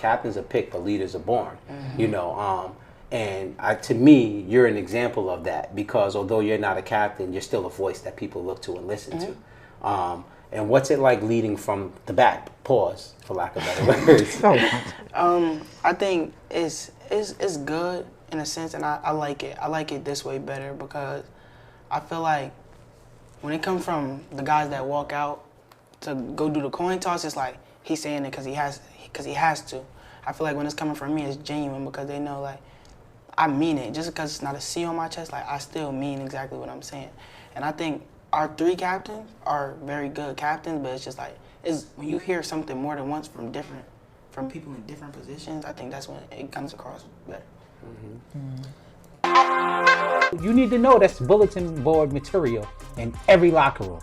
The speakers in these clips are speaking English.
captains are picked, but leaders are born. You know, and to me, you're an example of that because although you're not a captain, you're still a voice that people look to and listen to. And what's it like leading from the back? Pause, for lack of better words. I think it's good in a sense, and I like it. I like it this way better because I feel like when it comes from the guys that walk out to go do the coin toss, it's like he's saying it because he has to. I feel like when it's coming from me, it's genuine because they know like I mean it. Just because it's not a C on my chest, like I still mean exactly what I'm saying. And I think our 3 captains are very good captains, but it's just like when you hear something more than once from people in different positions, I think that's when it comes across better. You need to know that's bulletin board material in every locker room.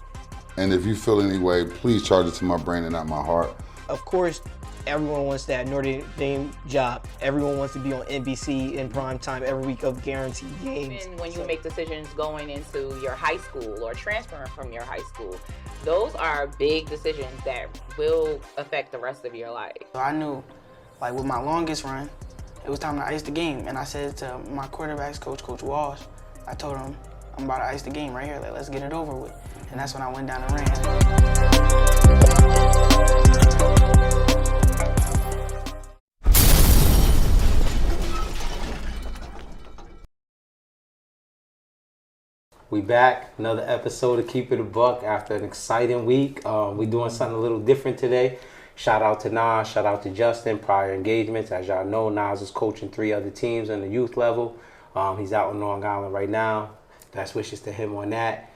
And if you feel any way, please charge it to my brain and not my heart. Of course, everyone wants that Notre Dame job. Everyone wants to be on NBC in prime time every week of guaranteed games. Even when you make decisions going into your high school or transferring from your high school, those are big decisions that will affect the rest of your life. So I knew, like with my longest run, it was time to ice the game. And I said to my quarterbacks coach, Coach Walsh, I told him, I'm about to ice the game right here. Like, let's get it over with. And that's when I went down and ran. We back, another episode of Keep It a Buck after an exciting week. We doing something a little different today. Shout out to Nas, shout out to Justin, prior engagements. As y'all know, Nas is coaching 3 other teams on the youth level. He's out in Long Island right now. Best wishes to him on that.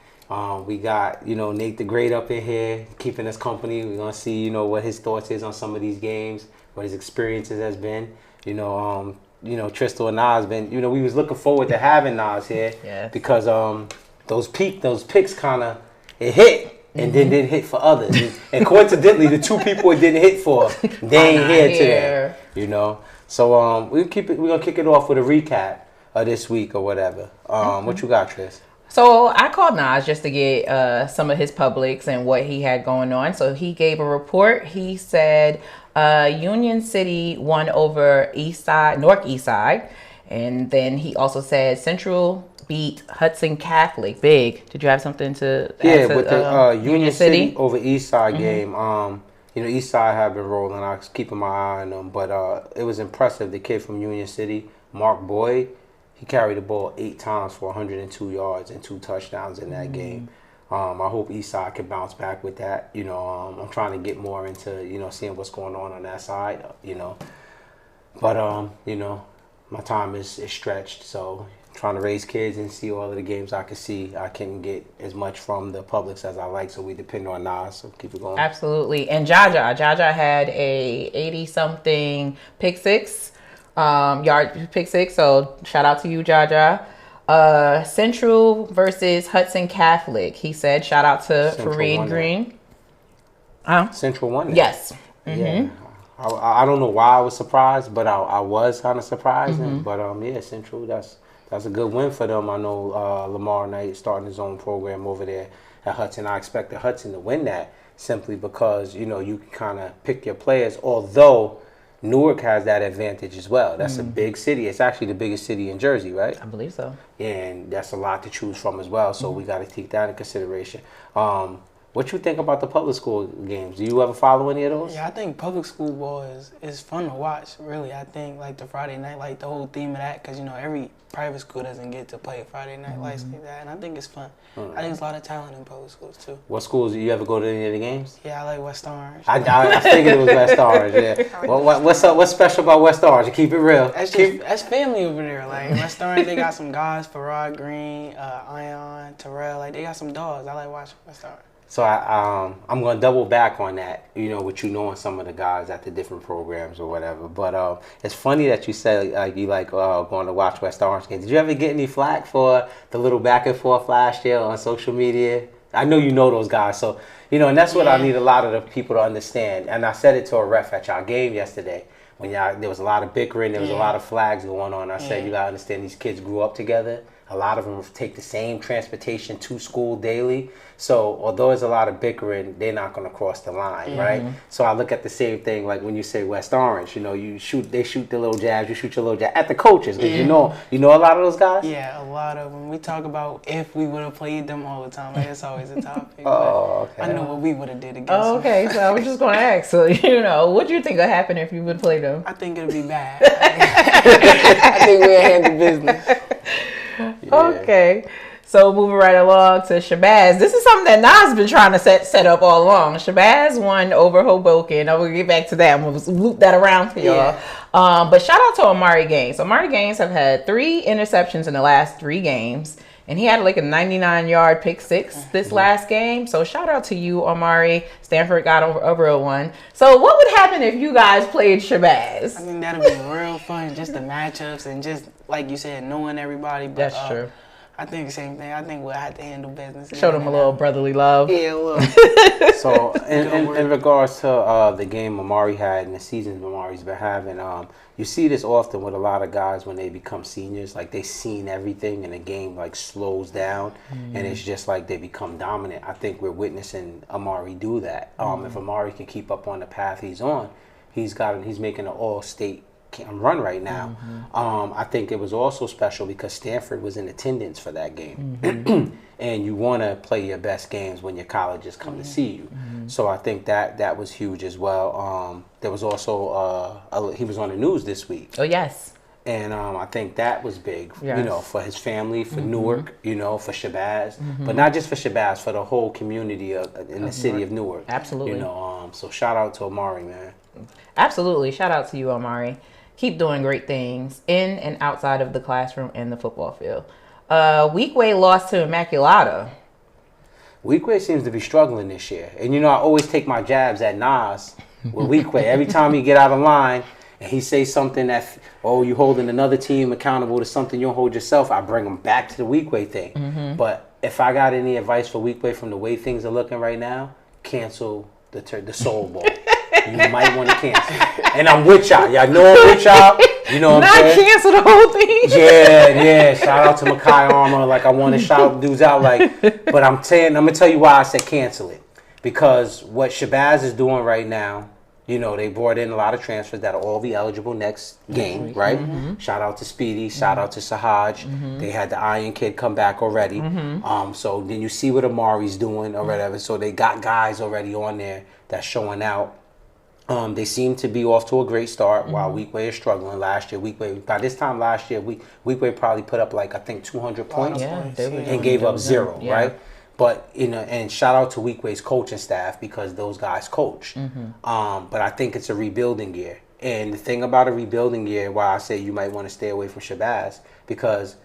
We got, Nate the Great up in here, keeping us company. We're going to see, what his thoughts is on some of these games, what his experiences has been. Tristal and Nas been, we was looking forward to having Nas here because those picks kind of, it hit and then didn't hit for others. And coincidentally, the 2 people it didn't hit for, they ain't here today, So we're going to kick it off with a recap of this week or whatever. What you got, Tris? So I called Nas just to get some of his publics and what he had going on. So he gave a report. He said Union City won over North East Side. And then he also said Central beat Hudson Catholic. Big. Did you have something to add to with the Union City over East Side game. East Side have been rolling. I was keeping my eye on them. But it was impressive. The kid from Union City, Mark Boyd, he carried the ball 8 times for 102 yards and 2 touchdowns in that game. I hope Eastside can bounce back with that. I'm trying to get more into, seeing what's going on that side, But, my time is stretched, so trying to raise kids and see all of the games I can see. I can't get as much from the publics as I like, so we depend on Nas, so keep it going. Absolutely. And Jaja had a 80-something pick six. Yard pick 6, so shout out to you, Jaja. Central versus Hudson Catholic. He said, shout out to Fareed Green. Central won. Yes. Yeah. I don't know why I was surprised, but I was kind of surprised. But Central, that's a good win for them. I know Lamar Knight starting his own program over there at Hudson. I expected Hudson to win that simply because you can kind of pick your players. Although Newark has that advantage as well. That's a big city. It's actually the biggest city in Jersey, right? I believe so. And that's a lot to choose from as well. So we got to take that in consideration. What you think about the public school games? Do you ever follow any of those? Yeah, I think public school ball is fun to watch, really. I think, like, the Friday night, like, the whole theme of that, because, every private school doesn't get to play Friday night lights like that, and I think it's fun. I think there's a lot of talent in public schools, too. What schools? Do you ever go to any of the games? Yeah, I like West Orange. I figured it was West Orange, yeah. What's up? What's special about West Orange? To keep it real. That's family over there. Like, West Orange, they got some guys, Farad Green, Ion, Terrell. Like, they got some dogs. I like watching West Orange. So I'm going to double back on that, what knowing some of the guys at the different programs or whatever. But it's funny that you said you like going to watch West Orange games. Did you ever get any flack for the little back and forth last year on social media? I know you know those guys. So, and that's what I need a lot of the people to understand. And I said it to a ref at y'all game yesterday. When there was a lot of bickering, there was a lot of flags going on. I said, you got to understand these kids grew up together. A lot of them take the same transportation to school daily. So although there's a lot of bickering, they're not going to cross the line, right? So I look at the same thing like when you say West Orange. You know, they shoot the little jabs, you shoot your little jab at the coaches. Because you know a lot of those guys. Yeah, a lot of them. We talk about if we would have played them all the time. Like, it's always a topic. Oh, okay. I know what we would have did against Oh, okay. So I was just going to ask. So, what do you think would happen if you would play them? them. I think it'd be bad. I think we'll handle business. Okay. So moving right along to Shabazz. This is something that Nas been trying to set up all along. Shabazz won over Hoboken. I will get back to that. I'm going to loop that around for y'all. But shout out to Amari Gaines. Amari Gaines have had 3 interceptions in the last 3 games. And he had like a 99-yard pick 6 this last game. So shout out to you, Amari. Stanford got over a one. So what would happen if you guys played Shabazz? I think that'd be real fun. Just the matchups and just, like you said, knowing everybody. But, That's true. I think the same thing. I think we'll have to handle business. Show them a little brotherly love. Yeah, look. So in regards to the game Amari had and the season Amari's been having, you see this often with a lot of guys when they become seniors. Like they seen everything and the game like slows down and it's just like they become dominant. I think we're witnessing Amari do that. If Amari can keep up on the path he's on, he's making an all-state run right now. I think it was also special because Stanford was in attendance for that game. And you want to play your best games when your colleges come to see you. So I think that was huge as well. There was also he was on the news this week. Oh, yes. And I think that was big, Yes. for his family, for Newark, for Shabazz. But not just for Shabazz, for the whole community in the city of Newark. Absolutely. So shout out to Amari, man. Absolutely. Shout out to you, Amari. Keep doing great things in and outside of the classroom and the football field. Weekway lost to Immaculata. Weekway seems to be struggling this year. And, I always take my jabs at Nas with Weekway. Every time he get out of line and he say something that, you holding another team accountable to something you don't hold yourself, I bring him back to the Weekway thing. But if I got any advice for Weekway from the way things are looking right now, cancel the Soul Bowl. You might want to cancel. And I'm with y'all. Y'all know I'm with y'all. You know what I'm saying? Not cancel the whole thing. Yeah. Shout out to Makai Armour. Like, I want to shout dudes out. But I'm going to tell you why I said cancel it. Because what Shabazz is doing right now, they brought in a lot of transfers that'll all be eligible next game, right? Shout out to Speedy. Shout out to Sahaj. They had the Iron Kid come back already. So then you see what Amari's doing or whatever. So they got guys already on there that's showing out. They seem to be off to a great start while Weekway is struggling. Last year, by this time last year, Weekway probably put up 200 points and gave up 0, right? But, and shout out to Weekway's coaching staff because those guys coach. But I think it's a rebuilding year. And the thing about a rebuilding year, why I say you might want to stay away from Shabazz, because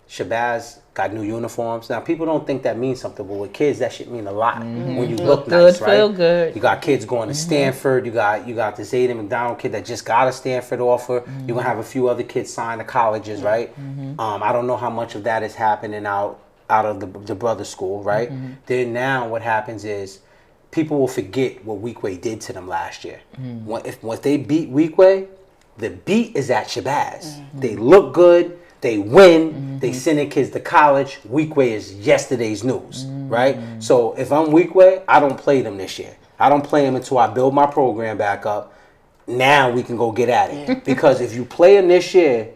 Shabazz got new uniforms. Now, people don't think that means something, but with kids, that shit mean a lot when you look nice, right? Feel good. You got kids going to Stanford. You got the Zayden McDonald kid that just got a Stanford offer. You're going to have a few other kids sign to colleges, right? I don't know how much of that is happening out of the brother school, right? Then now what happens is people will forget what Weekway did to them last year. Once they beat Weekway, the beat is at Shabazz. They look good. They win. They send their kids to college. Weekway is yesterday's news, right? So if I'm Weekway, I don't play them this year. I don't play them until I build my program back up. Now we can go get at it. Because if you play them this year,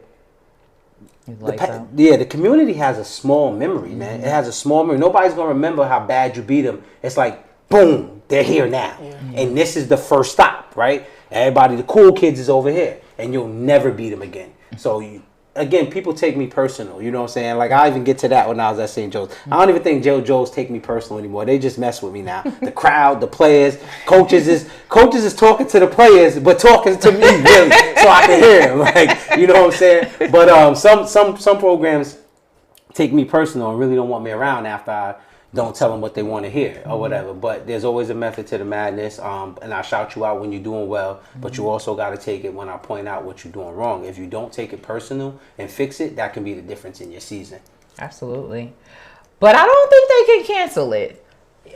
the community has a small memory, man. It has a small memory. Nobody's going to remember how bad you beat them. It's like, boom, they're here now. And this is the first stop, right? Everybody, the cool kids is over here. And you'll never beat them again. So again, people take me personal. You know what I'm saying? Like, I even get to that when I was at St. Joe's. I don't even think Joe's take me personal anymore. They just mess with me now. The crowd, the players, coaches is talking to the players, but talking to me, really, so I can hear them. Like, you know what I'm saying? But some programs take me personal and really don't want me around after I don't tell them what they want to hear or whatever. But there's always a method to the madness. And I shout you out when you're doing well, but you also got to take it when I point out what you're doing wrong. If you don't take it personal and fix it, that can be the difference in your season. Absolutely. But I don't think they can cancel it.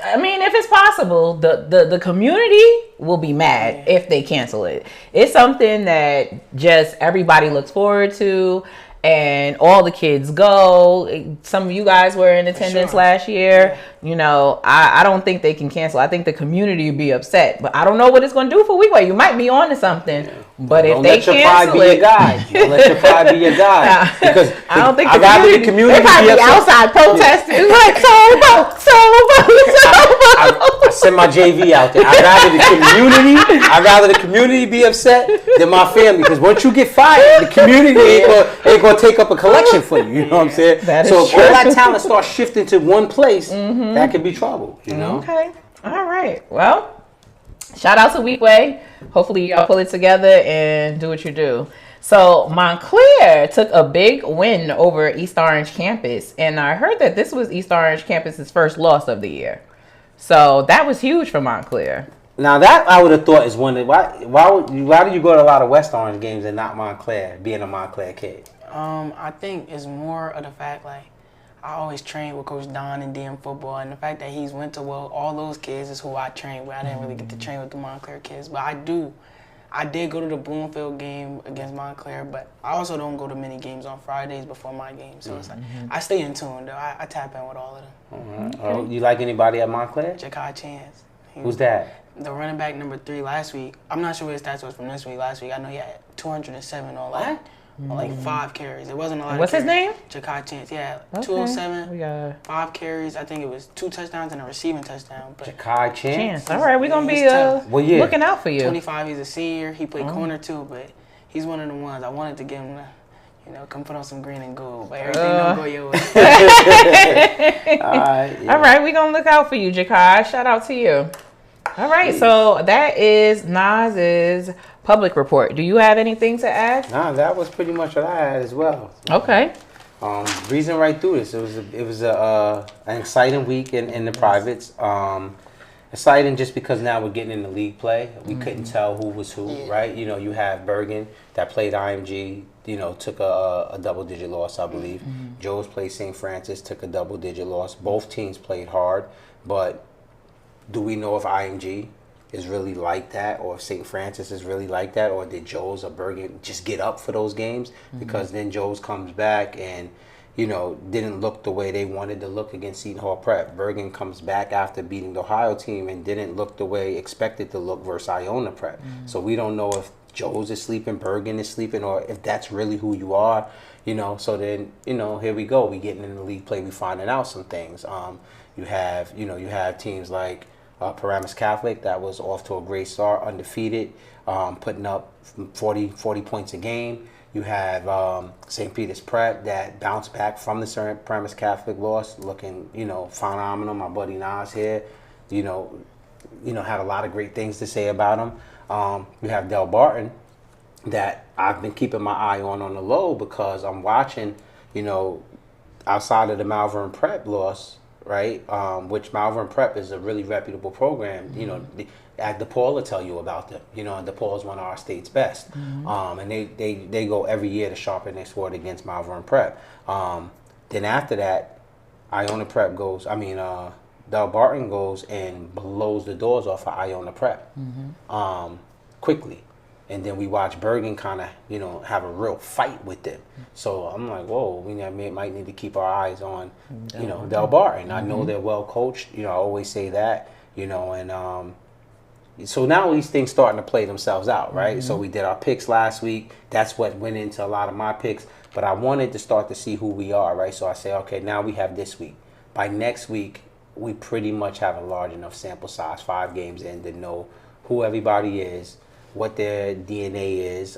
I mean, if it's possible, the community will be mad if they cancel it. It's something that just everybody looks forward to. and all the kids go. Some of you guys were in attendance last year. You know, I don't think they can cancel. I think the community would be upset, but I don't know what it's going to do for Weekway. You might be on to something, but if they cancel it, don't let your pride be your guide. Because I don't think I'd rather the community they probably be be outside protesting like so. I send my JV out there. I'd rather the community be upset than my family. Because once you get fired, the community ain't gonna take up a collection for you. You know what I'm saying? So if all that talent starts shifting to one place, that could be trouble. You know? Okay. All right. Well, shout out to Weekway. Hopefully y'all pull it together and do what you do. So Montclair took a big win over East Orange campus, and I heard that this was East Orange campus's first loss of the year. So that was huge for Montclair. Now that I would have thought is one that why do you go to a lot of West Orange games and not Montclair, being a Montclair kid? I think it's more of the fact, like, I always trained with Coach Don in DM football, and the fact that he's went to all those kids is who I trained with. I didn't really get to train with the Montclair kids, but I did go to the Bloomfield game against Montclair, but I also don't go to many games on Fridays before my game, so it's like I stay in tune though. I tap in with all of them. Oh, you like anybody at Montclair? Ja'Kai Chance. Who's that? The running back number 3 last week. I'm not sure what his stats was from this week. Last week I know he had 207 on like 5 carries. It wasn't a lot. What's his name? Ja'Kai Chance. Yeah, Okay. 207. 5 carries. I think it was 2 touchdowns and a receiving touchdown. But Ja'Kai Chance. All right, we're gonna be looking out for you. 25. He's a senior. He played corner too, but he's one of the ones I wanted to get him to, come put on some green and gold. But everything don't go your way. All right, we're gonna look out for you, Ja'Kai. Shout out to you. All right, so that is Nas's public report. Do you have anything to add? Nah, that was pretty much what I had as well. Okay. Breezing right through this, it was an exciting week in the privates. Exciting just because now we're getting into league play. We couldn't tell who was who, right? You have Bergen that played IMG. Took a double-digit loss, I believe. Joe's played St. Francis, took a double-digit loss. Both teams played hard, but do we know if IMG is really like that, or if St. Francis is really like that, or did Joe's or Bergen just get up for those games? Because then Joe's comes back and, didn't look the way they wanted to look against Seton Hall Prep. Bergen comes back after beating the Ohio team and didn't look the way expected to look versus Iona Prep. So we don't know if Joe's is sleeping, Bergen is sleeping, or if that's really who you are, So then, here we go. We getting in the league play. We finding out some things. You have teams like Paramus Catholic that was off to a great start, undefeated, putting up 40 points a game. You have St. Peter's Prep that bounced back from the Paramus Catholic loss, looking, phenomenal. My buddy Nas here, had a lot of great things to say about him. You have Del Barton that I've been keeping my eye on the low because I'm watching, outside of the Malvern Prep loss, right? Which Malvern Prep is a really reputable program. DePaul will tell you about them. And DePaul is one of our state's best. And they go every year to sharpen their sword against Malvern Prep. Then after that, Iona Prep Del Barton goes and blows the doors off of Iona Prep quickly. And then we watch Bergen kind of, have a real fight with them. So I'm like, whoa, we might need to keep our eyes on, Del Barton. I know they're well coached. I always say that, and so now these things starting to play themselves out, right? So we did our picks last week. That's what went into a lot of my picks. But I wanted to start to see who we are, right? So I say, okay, now we have this week. By next week, we pretty much have a large enough sample size, 5 games in, to know who everybody is, what their DNA is,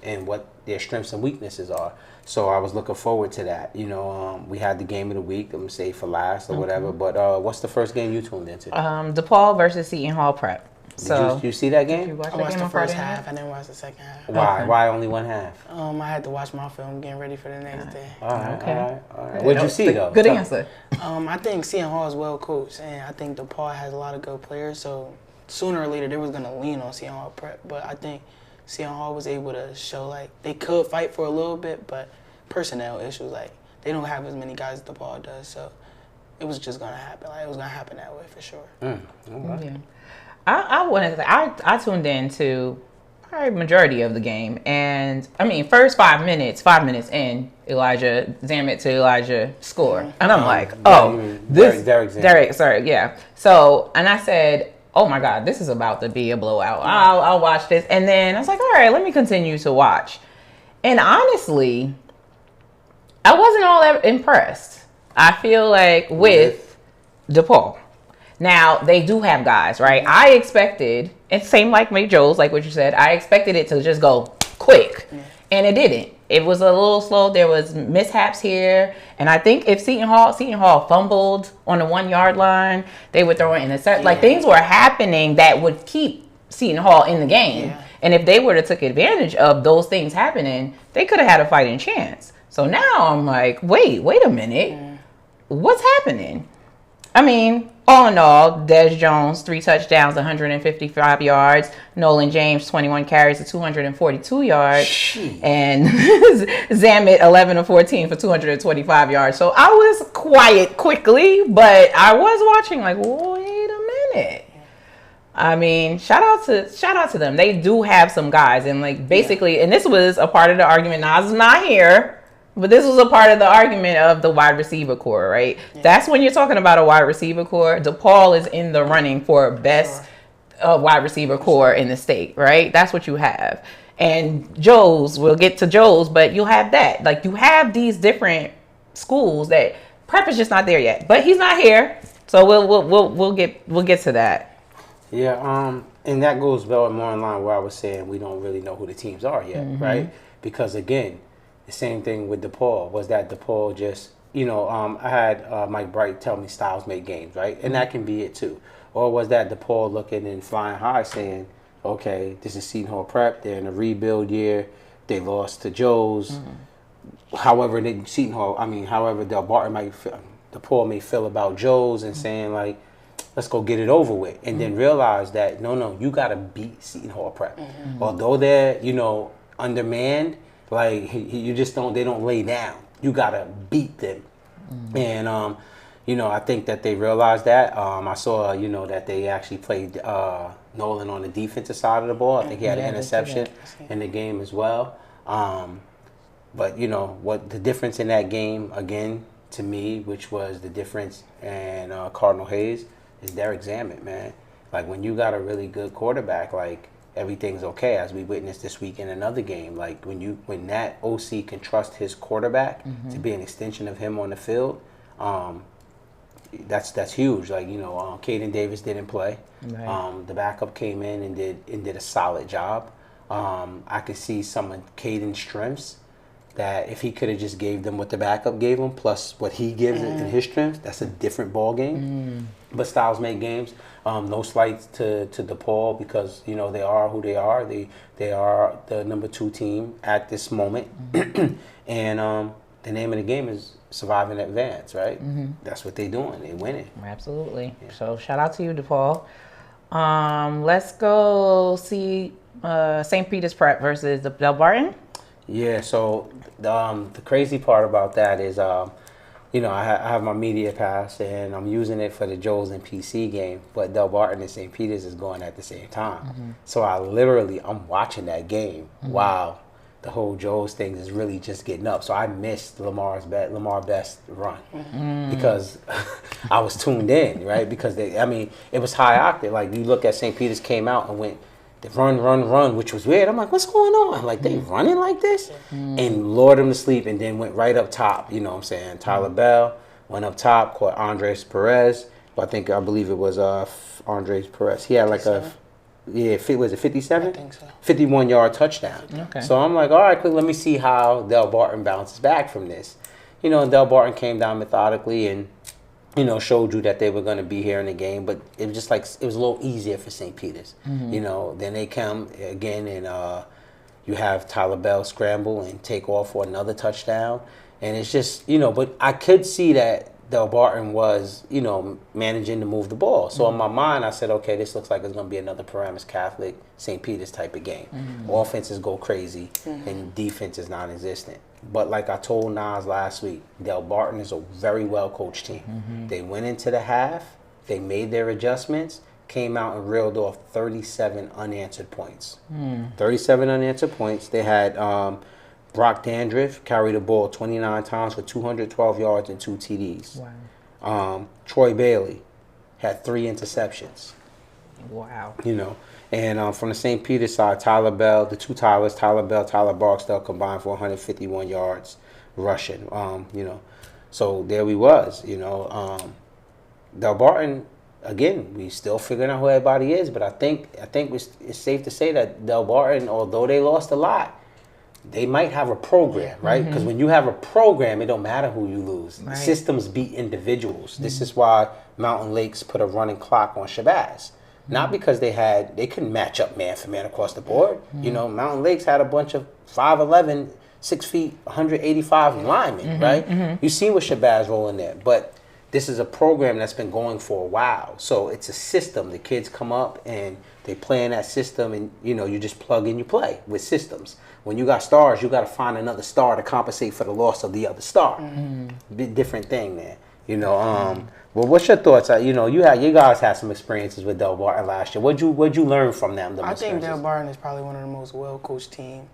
and what their strengths and weaknesses are. So I was looking forward to that. We had the game of the week, I'm going to say for last or whatever. But what's the first game you tuned into? DePaul versus Seton Hall Prep. Did you see that game? Did you watch I watched the first half. I didn't watch the second half. Why? Why only one half? I had to watch my film, getting ready for the next day. All right. What'd you see, though? Good answer. I think Seton Hall is well coached, and I think DePaul has a lot of good players. So sooner or later, they was going to lean on Seton Hall Prep. But I think Seton Hall was able to show, like, they could fight for a little bit, but personnel issues, like, they don't have as many guys as DePaul does. So it was just going to happen. Like, it was going to happen that way for sure. Yeah. I wanted to say, I tuned in to probably majority of the game. And I mean, first 5 minutes in, Zamet to Elijah score. And I'm like, oh, this Derek, sorry, yeah. So, and I said, oh my God, this is about to be a blowout. I'll watch this. And then I was like, all right, let me continue to watch. And honestly, I wasn't all that impressed. I feel like with DePaul. Now, they do have guys, right? I expected, and same like May Jones, like what you said, I expected it to just go quick. And it didn't. It was a little slow. There was mishaps here. And I think if Seton Hall fumbled on the 1 yard line, they would throw it in a set. Like, things were happening that would keep Seton Hall in the game. Yeah. And if they would have took advantage of those things happening, they could have had a fighting chance. So now I'm like, wait a minute. What's happening? I mean, all in all, Des Jones, 3 touchdowns, 155 yards. Nolan James, 21 carries to 242 yards. Jeez. And Zamet, 11 of 14 for 225 yards. So I was quiet quickly, but I was watching like, wait a minute. I mean, shout out to them. They do have some guys. And like basically, and this was a part of the argument. Nas is not here. But this was a part of the argument of the wide receiver core, right? Yeah. That's when you're talking about a wide receiver core. DePaul is in the running for best wide receiver core in the state, right? That's what you have. And Joe's, we'll get to Joe's, but you'll have that. Like, you have these different schools that Prep is just not there yet. But he's not here, so we'll get to that. Yeah, and that goes more in line where I was saying we don't really know who the teams are yet, right? Because again, the same thing with DePaul. Was that DePaul just, I had Mike Bright tell me Styles make games, right? And that can be it too. Or was that DePaul looking and flying high saying, okay, this is Seton Hall Prep. They're in a rebuild year. They lost to Joe's. However, Del Barton DePaul may feel about Joe's and saying like, let's go get it over with. And then realize that, no, you got to beat Seton Hall Prep. Although they're, undermanned, like, you just they don't lay down. You got to beat them. And, I think that they realized that. I saw, that they actually played Nolan on the defensive side of the ball. I think he had an interception in the game as well. But, what the difference in that game, again, to me, which was the difference in Cardinal Hayes, is Derek Zamet, man. Like, when you got a really good quarterback, like, everything's okay, as we witnessed this week in another game. Like, when that OC can trust his quarterback to be an extension of him on the field, that's huge. Like, Caden Davis didn't play. Right. The backup came in and did a solid job. I could see some of Caden's strengths that if he could have just gave them what the backup gave him, plus what he gives in his strengths, that's a different ball game. But Styles make games. No slights to DePaul because, they are who they are. They are the number 2 team at this moment. And the name of the game is survive and advance, right? That's what they're doing. They're winning. Absolutely. Yeah. So shout out to you, DePaul. Let's go see St. Peter's Prep versus the Del Barton. Yeah, so the crazy part about that is, I have my media pass and I'm using it for the Joes and PC game, but Del Barton and St. Peter's is going at the same time. So I'm watching that game. Wow, the whole Joes thing is really just getting up. So I missed Lamar Best run because I was tuned in, right? Because it was high octane. Like, you look at St. Peter's came out and went, they run, which was weird. I'm like, what's going on? Like, they running like this? And lured him to sleep and then went right up top. You know what I'm saying? Tyler Bell went up top, caught Andres Perez. But I believe it was Andres Perez. He had like was it 57? I think so. 51-yard touchdown. Okay. So I'm like, all right, quick, let me see how Del Barton bounces back from this. And Del Barton came down methodically and, showed you that they were going to be here in the game, but it was just like, it was a little easier for St. Peter's. Then they come again and you have Tyler Bell scramble and take off for another touchdown. And it's just, but I could see that Del Barton was, managing to move the ball. So in my mind, I said, okay, this looks like it's going to be another Paramus Catholic, St. Peter's type of game. Offenses go crazy and defense is non-existent. But like I told Nas last week, Del Barton is a very well-coached team. They went into the half, they made their adjustments, came out and reeled off 37 unanswered points. 37 unanswered points. They had Brock Dandriff carry the ball 29 times for 212 yards and 2 TDs. Wow. Troy Bailey had 3 interceptions. Wow. You know, and from the St. Peter side, Tyler Bell, the two Tylers, Tyler Bell, Tyler Barksdale combined for 151 yards rushing. You know, so there we was. You know, Del Barton. Again, we still figuring out who everybody is, but I think it's safe to say that Del Barton, although they lost a lot, they might have a program, right? Because when you have a program, it don't matter who you lose. Right. Systems beat individuals. This is why Mountain Lakes put a running clock on Shabazz. Not because they couldn't match up man for man across the board. You know, Mountain Lakes had a bunch of 5'11", 6 feet, 185 linemen, right? You see what Shabazz rolling there, but this is a program that's been going for a while. So it's a system. The kids come up and they play in that system, and you know, you just plug in, you play with systems. When you got stars, you got to find another star to compensate for the loss of the other star. Bit different thing, man. You know, well, what's your thoughts? You know, you guys had some experiences with Del Barton last year. What'd you learn from them? I think Del Barton is probably one of the most well-coached teams.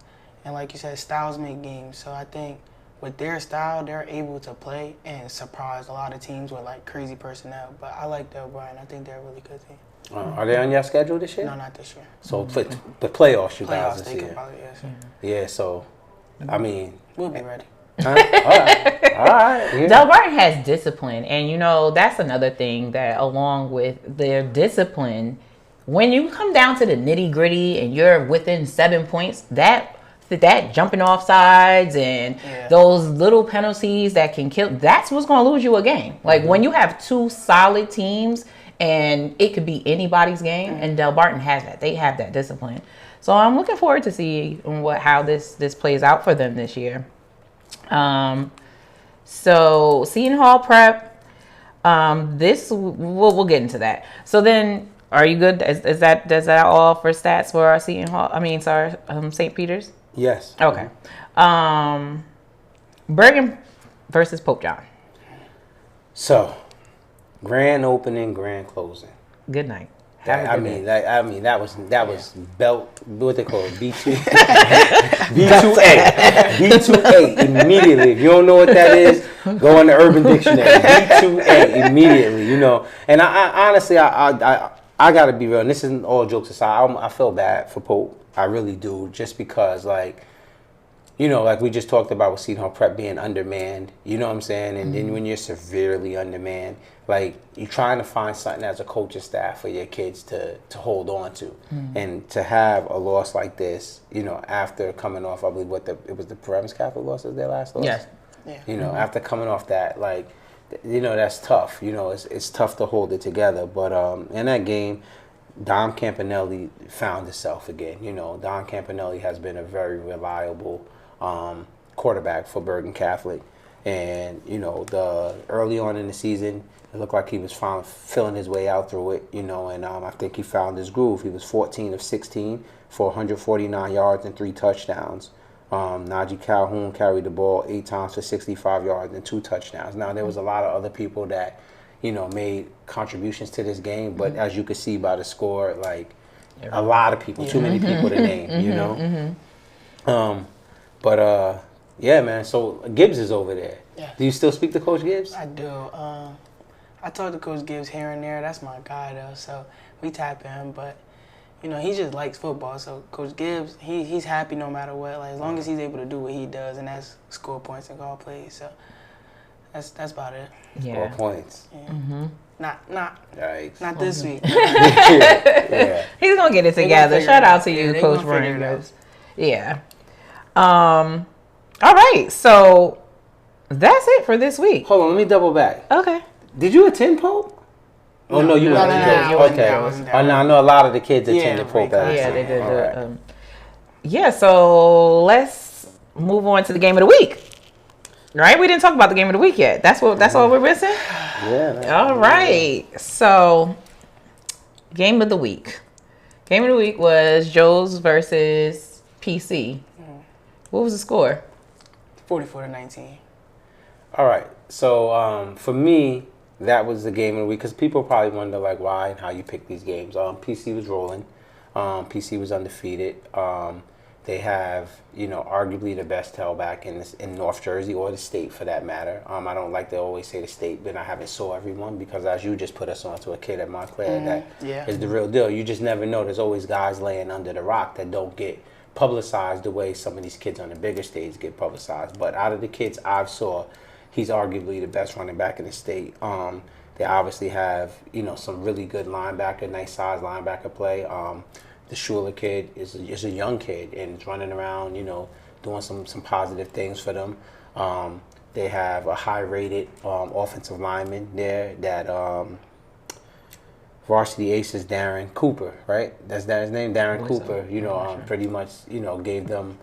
And like you said, styles make games. So I think with their style, they're able to play and surprise a lot of teams with like crazy personnel. But I like Del Barton. I think they're a really good team. Are they on your schedule this year? No, not this year. So for the playoffs, you guys Playoffs, this they could year. probably, yes, sir. Yeah. So, I mean, We'll be ready. huh? All right. Yeah. Del Barton has discipline, and you know that's another thing that, along with their discipline, when you come down to the nitty gritty and you're within 7 points, that jumping off sides and those little penalties that can kill, that's what's going to lose you a game. Like when you have two solid teams and it could be anybody's game, and Del Barton has that. They have that discipline. So I'm looking forward to see how this plays out for them this year. So Seton Hall prep, we'll get into that. So then, are you good? Is that all for stats for our Seton Hall? St. Peter's. Yes. Okay. Bergen versus Pope John. So, grand opening, grand closing. Good night. That was belt. What they call it? B2, B2A, B2A immediately. If you don't know what that is, go on the Urban Dictionary. B2A immediately. You know, and I honestly, I gotta be real. And this isn't all jokes aside. I feel bad for Pope. I really do, just because like, you know, like we just talked about with Seton Hall Prep being undermanned, you know what I'm saying? And then when you're severely undermanned, like you're trying to find something as a coaching staff for your kids to hold on to. And to have a loss like this, you know, after coming off, I believe it was the Paramus Catholic loss was their last loss? Yes. Yeah. You know, after coming off that, like, you know, that's tough. You know, it's tough to hold it together. But in that game, Dom Campanelli found himself again. You know, Dom Campanelli has been a very reliable quarterback for Bergen Catholic, and you know, early on in the season, it looked like he was feeling his way out through it. You know, and I think he found his groove. He was 14 of 16 for 149 yards and 3 touchdowns. Najee Calhoun carried the ball 8 times for 65 yards and 2 touchdowns. Now there was a lot of other people that, you know, made contributions to this game, but as you could see by the score, like a lot of people, too many people to name, you know. But yeah, man. So Gibbs is over there. Yeah. Do you still speak to Coach Gibbs? I do. I talk to Coach Gibbs here and there. That's my guy, though. So we tap him, but you know, he just likes football. So Coach Gibbs, he's happy no matter what. Like as long as he's able to do what he does, and that's score points and call plays. So that's about it. Yeah. 4 points. Yeah. Not Yikes. this week. Yeah. He's gonna get it together. figure Shout it out out. to Yeah, you, they Coach gonna figure it out. Gibbs. Yeah. All right. So that's it for this week. Hold on, let me double back. Okay. Did you attend Pope? Oh no, you No, weren't. no, Okay. I wasn't there, I wasn't there. Oh no, I know a lot of the kids attended Yeah, Pope. right. Yeah, they did. All right. Yeah. So let's move on to the game of the week. Right? We didn't talk about the game of the week yet. That's all we're missing. Yeah. All right. So, game of the week. Game of the week was Joe's versus PC. What was the score? 44-19. All right. So for me, that was the game of the week because people probably wonder like why and how you pick these games. PC was rolling. PC was undefeated. They have, arguably the best tailback in North Jersey or the state for that matter. I don't like to always say the state, but I haven't saw everyone because as you just put us on to a kid at Montclair that is the real deal. You just never know. There's always guys laying under the rock that don't get publicized the way some of these kids on the bigger stage get publicized. But out of the kids I've saw, he's arguably the best running back in the state. They obviously have, some really good linebacker, nice size linebacker play. The Schuler kid is a young kid and is running around, doing some positive things for them. They have a high-rated offensive lineman there that varsity ace is Darren Cooper, right? That's his name, Darren Cooper. Pretty much, gave them,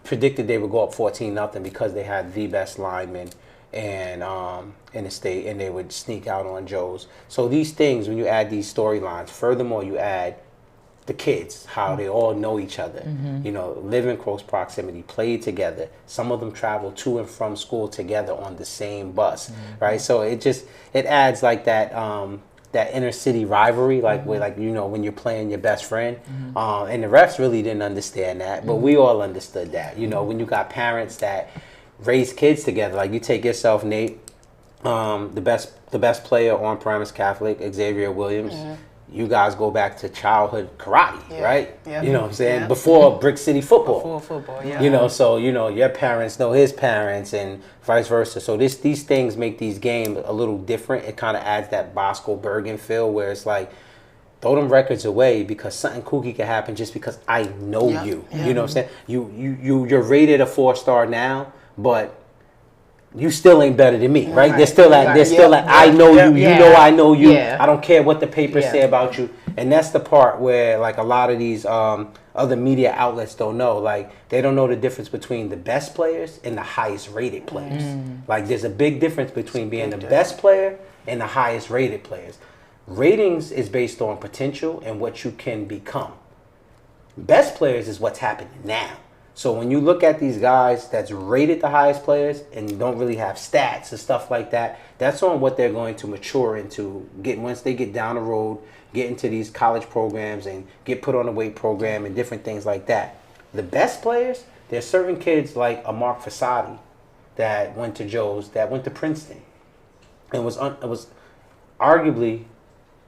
predicted they would go up 14-0 because they had the best lineman and in the state, and they would sneak out on Joe's. So these things, when you add these storylines, furthermore, you add the kids, how they all know each other, live in close proximity, play together. Some of them travel to and from school together on the same bus, right? So it adds like that inner city rivalry, like when you're playing your best friend. And the refs really didn't understand that, but we all understood that. When you got parents that raise kids together, like you take yourself, Nate, the best player on Paramus Catholic, Xavier Williams. You guys go back to childhood karate, right? Yeah. You know what I'm saying? Yeah. Before Brick City football. Before football, yeah. So, your parents know his parents and vice versa. So these things make these games a little different. It kind of adds that Bosco Bergen feel where it's like, throw them records away because something kooky can happen just because I know you. Yeah. You know what I'm saying? You're rated a 4-star now, but you still ain't better than me, right? They're still at, I know you, you know I know you. Yeah. I don't care what the papers say about you. And that's the part where, like, a lot of these other media outlets don't know. Like, they don't know the difference between the best players and the highest rated players. Like, there's a big difference between being the best player and the highest rated players. Ratings is based on potential and what you can become. Best players is what's happening now. So when you look at these guys that's rated the highest players and don't really have stats and stuff like that, that's on what they're going to mature into. Once they get down the road, get into these college programs and get put on a weight program and different things like that. The best players, there's certain kids like a Mark Fasadi that went to Joe's, that went to Princeton, and was arguably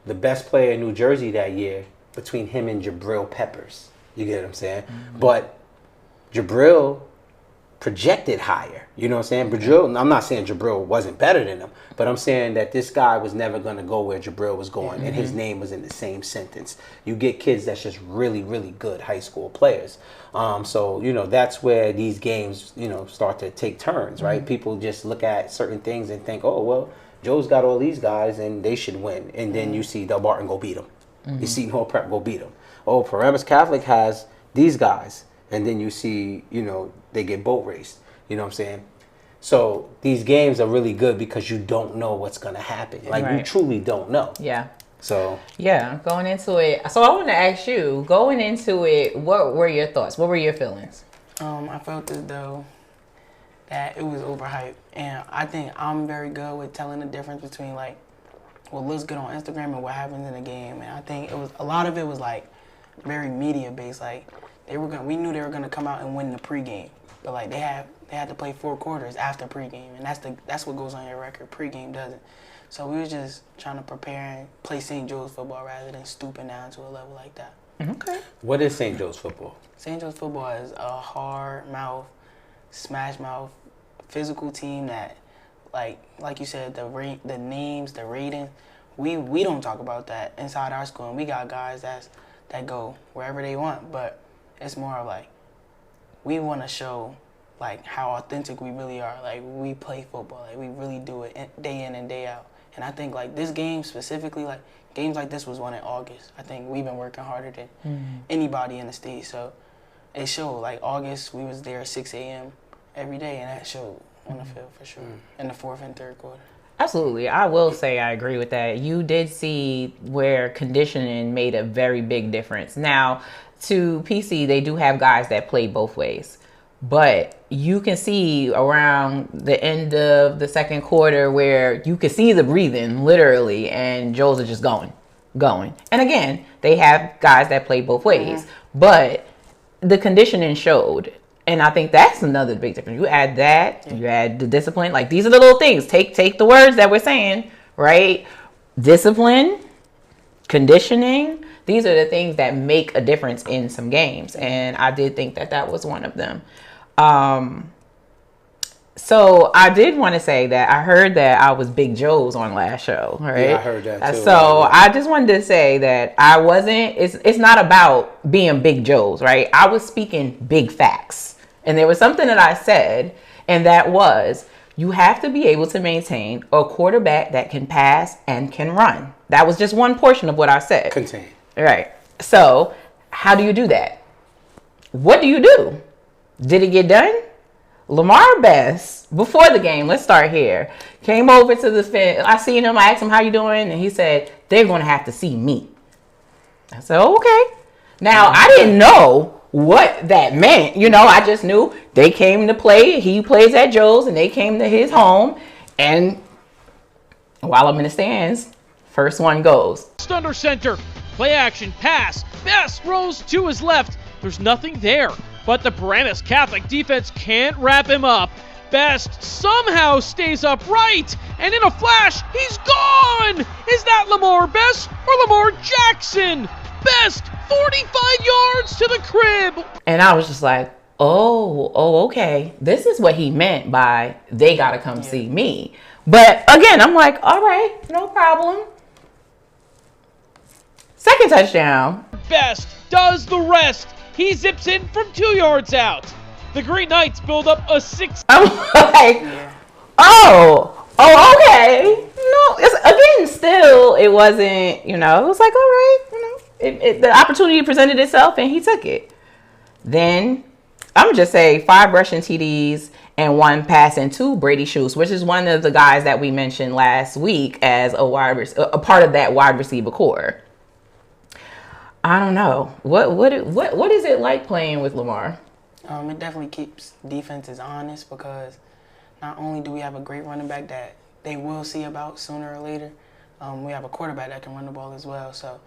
the best player in New Jersey that year between him and Jabril Peppers. You get what I'm saying? But Jabril projected higher. You know what I'm saying? I'm not saying Jabril wasn't better than him, but I'm saying that this guy was never going to go where Jabril was going, and his name was in the same sentence. You get kids that's just really, really good high school players. So, that's where these games, start to take turns, right? People just look at certain things and think, oh, well, Joe's got all these guys, and they should win. And then you see Del Barton go beat them. You see Hall Prep go beat them. Oh, Paramus Catholic has these guys. And then you see, they get boat raced. You know what I'm saying? So these games are really good because you don't know what's going to happen. Like, you truly don't know. Yeah. So. Yeah, going into it. So I want to ask you, going into it, what were your thoughts? What were your feelings? I felt as though that it was overhyped. And I think I'm very good with telling the difference between, like, what looks good on Instagram and what happens in the game. And I think a lot of it was, like, very media-based. Like, we knew they were gonna come out and win the pregame, but like they had to play 4 quarters after pregame, and that's what goes on your record. Pregame doesn't. So we were just trying to prepare and play St. Joe's football rather than stooping down to a level like that. Okay. What is St. Joe's football? St. Joe's football is a hard mouth, smash mouth, physical team that, like you said, the names, the rating, we don't talk about that inside our school, and we got guys that go wherever they want, but it's more of like, we want to show like how authentic we really are. Like, we play football, like we really do it day in and day out. And I think like this game specifically, like games like this was won in August. I think we've been working harder than anybody in the state. So it showed. Like August, we was there at 6 a.m. every day, and that showed on the field for sure in the 4th and 3rd quarter. Absolutely. I will say I agree with that. You did see where conditioning made a very big difference. Now, to PC, they do have guys that play both ways. But you can see around the end of the second quarter where you can see the breathing literally, and Joes are just going. And again, they have guys that play both ways, but the conditioning showed. And I think that's another big difference. You add that, you add the discipline. Like, these are the little things. Take the words that we're saying, right? Discipline, conditioning. These are the things that make a difference in some games. And I did think that was one of them. So I did want to say that I heard that I was Big Joe's on last show, right? Yeah, I heard that too. So I just wanted to say that I wasn't, it's not about being Big Joe's, right? I was speaking big facts. And there was something that I said, and that was, you have to be able to maintain a quarterback that can pass and can run. That was just one portion of what I said. Contain. Right. So how do you do that? What do you do? Did it get done? Lamar Best, before the game, let's start here, came over to the fence. I seen him, I asked him, how you doing? And he said, they're going to have to see me. I said, okay. Now, I didn't know what that meant. You know, I just knew they came to play. He plays at Joe's, and they came to his home. And while I'm in the stands, first one goes. Under center, play action, pass. Best rolls to his left. There's nothing there. But the Paramus Catholic defense can't wrap him up. Best somehow stays upright, and in a flash, he's gone! Is that Lamar Best or Lamar Jackson? Best, 45 yards to the crib! And I was just like, oh, okay. This is what he meant by they gotta come see me. But again, I'm like, all right, no problem. Second touchdown. Best does the rest. He zips in from 2 yards out. The Green Knights build up a 6. I'm like, oh, okay. No, again, still, it wasn't, it was like, all right, the opportunity presented itself and he took it. Then, I'm going to just say 5 rushing TDs and 1 pass and 2 Brady Schultz, which is one of the guys that we mentioned last week as a part of that wide receiver core. I don't know. What is it like playing with Lamar? It definitely keeps defenses honest because not only do we have a great running back that they will see about sooner or later, we have a quarterback that can run the ball as well. So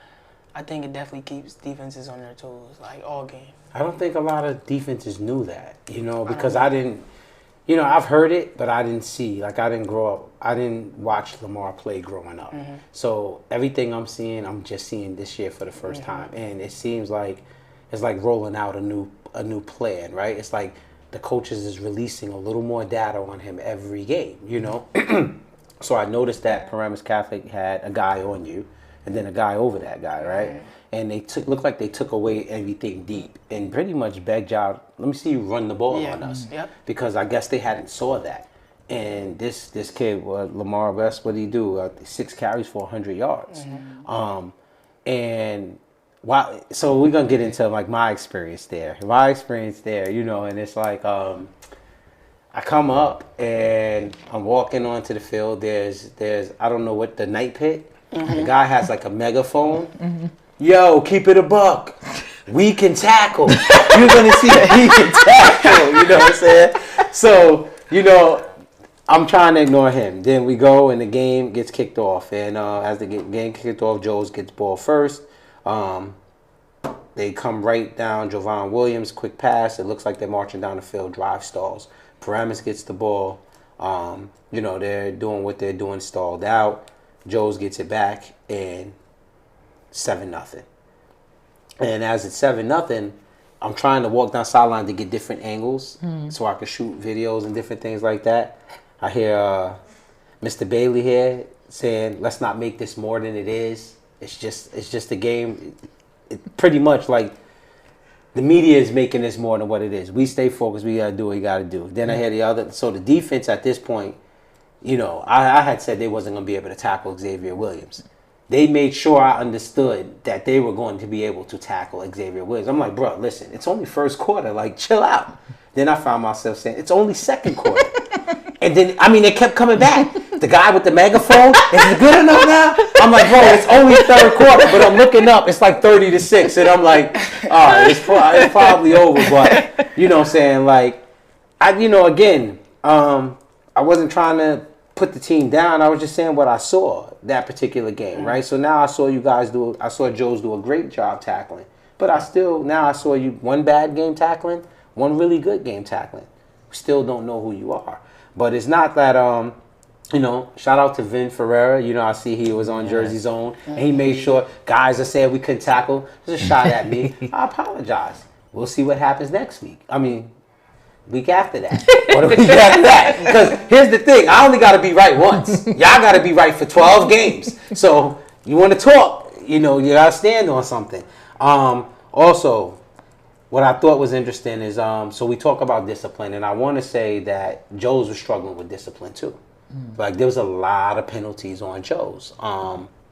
I think it definitely keeps defenses on their toes, like all game. I don't think a lot of defenses knew that, because I didn't, I've heard it, but I didn't see. Like, I didn't grow up. I didn't watch Lamar play growing up. Mm-hmm. So everything I'm seeing, I'm just seeing this year for the first time. And it seems like it's like rolling out a new plan, right? It's like the coaches is releasing a little more data on him every game, So I noticed that Paramus Catholic had a guy on you and then a guy over that guy, right? Mm-hmm. And they looked like they took away everything deep and pretty much begged y'all, let me see you run the ball on us. Yep. Because I guess they hadn't saw that. And this kid, Lamar West, what did he do? 6 carries for 100 yards. Mm-hmm. So we're going to get into like my experience there. And it's like I come up and I'm walking onto the field. There's I don't know what, the night pit. Mm-hmm. The guy has like a megaphone. Mm-hmm. Yo, keep it a buck. We can tackle. You're going to see that he can tackle. You know what I'm saying? So, I'm trying to ignore him. Then we go and the game gets kicked off. And as the game kicked off, Joe's gets ball first. They come right down. Jovan Williams, quick pass. It looks like they're marching down the field. Drive stalls. Paramus gets the ball. They're doing what they're doing, stalled out. Joe's gets it back and 7-0. And as it's 7-0, I'm trying to walk down sideline to get different angles so I can shoot videos and different things like that. I hear Mr. Bailey here saying, let's not make this more than it is. It's just a game. It pretty much like the media is making this more than what it is. We stay focused. We got to do what we got to do. Then I hear so the defense at this point, I had said they wasn't going to be able to tackle Xavier Williams. They made sure I understood that they were going to be able to tackle Xavier Williams. I'm like, bro, listen, it's only first quarter. Like, chill out. Then I found myself saying, it's only second quarter. And then, they kept coming back. The guy with the megaphone, is it good enough now? I'm like, bro, it's only third quarter. But I'm looking up, it's like 30-6. And I'm like, all right, it's probably over. But, you know what I'm saying? Like, again, I wasn't trying to put the team down. I was just saying what I saw that particular game, right? So now I saw Joe's do a great job tackling. But I saw you one bad game tackling, one really good game tackling. Still don't know who you are. But it's not that, shout out to Vin Ferreira. I see he was on Jersey Zone. And he made sure guys that said we couldn't tackle, just a shot at me. I apologize. We'll see what happens next week. Week after that. Or the week after that. Because here's the thing. I only got to be right once. Y'all got to be right for 12 games. So you want to talk, you got to stand on something. Also, what I thought was interesting is, so we talk about discipline, and I want to say that Joe's was struggling with discipline too. Like there was a lot of penalties on Joe's.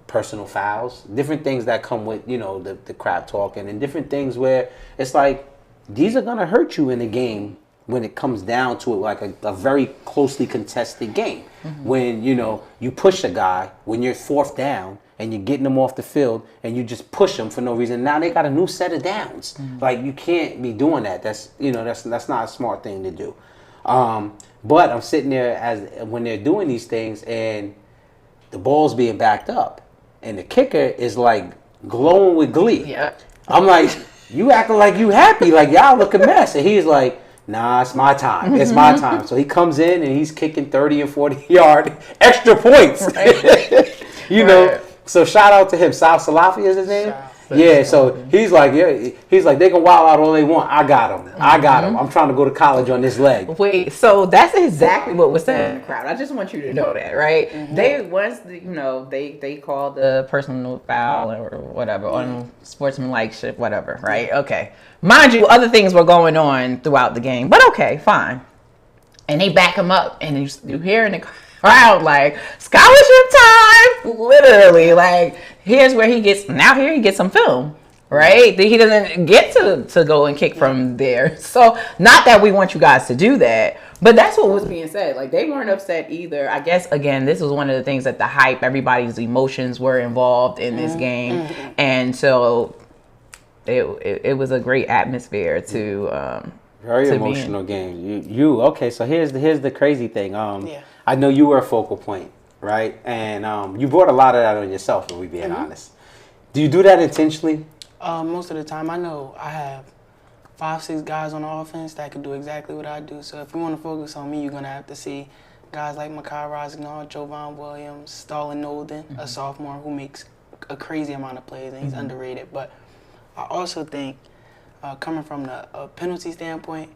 Personal fouls, different things that come with, the crap talking, and different things where it's like, these are going to hurt you in the game when it comes down to it, like a very closely contested game. When, you push a guy, when you're fourth down, and you're getting them off the field, and you just push them for no reason. Now they got a new set of downs. Like, you can't be doing that. That's not a smart thing to do. But I'm sitting there when they're doing these things, and the ball's being backed up, and the kicker is like glowing with glee. Yeah. I'm like, you acting like you happy, like y'all look a mess, and he's like, nah, it's my time. It's my time. So he comes in and he's kicking 30 and 40-yard extra points. Right. Right. So shout out to him. Sal Salafi is his name? Yeah, so he's like, they can wild out all they want. I got him. I'm trying to go to college on this leg. Wait, so that's exactly what was said in the crowd. I just want you to know that, right? They called the personal foul or whatever, on sportsmanlike shit, whatever, right? Okay. Mind you, other things were going on throughout the game, but okay, fine. And they back him up, and you hear in the crowd like, scholarship time, literally, like, here's where he gets some film, right? He doesn't get to go and kick from there. So not that we want you guys to do that, but that's what was being said. Like, they weren't upset either. I guess, again, this was one of the things that the hype, everybody's emotions were involved in this game. And so it was a great atmosphere to very emotional game. Okay, so here's the crazy thing. I know you were a focal point, right? And you brought a lot of that on yourself, if we're being honest. Do you do that intentionally? Most of the time. I know I have 5-6 guys on the offense that can do exactly what I do. So if you want to focus on me, you're going to have to see guys like Makai Rosignol, Jovan Williams, Stalin Nolden, a sophomore who makes a crazy amount of plays, and he's underrated. But I also think, coming from the penalty standpoint,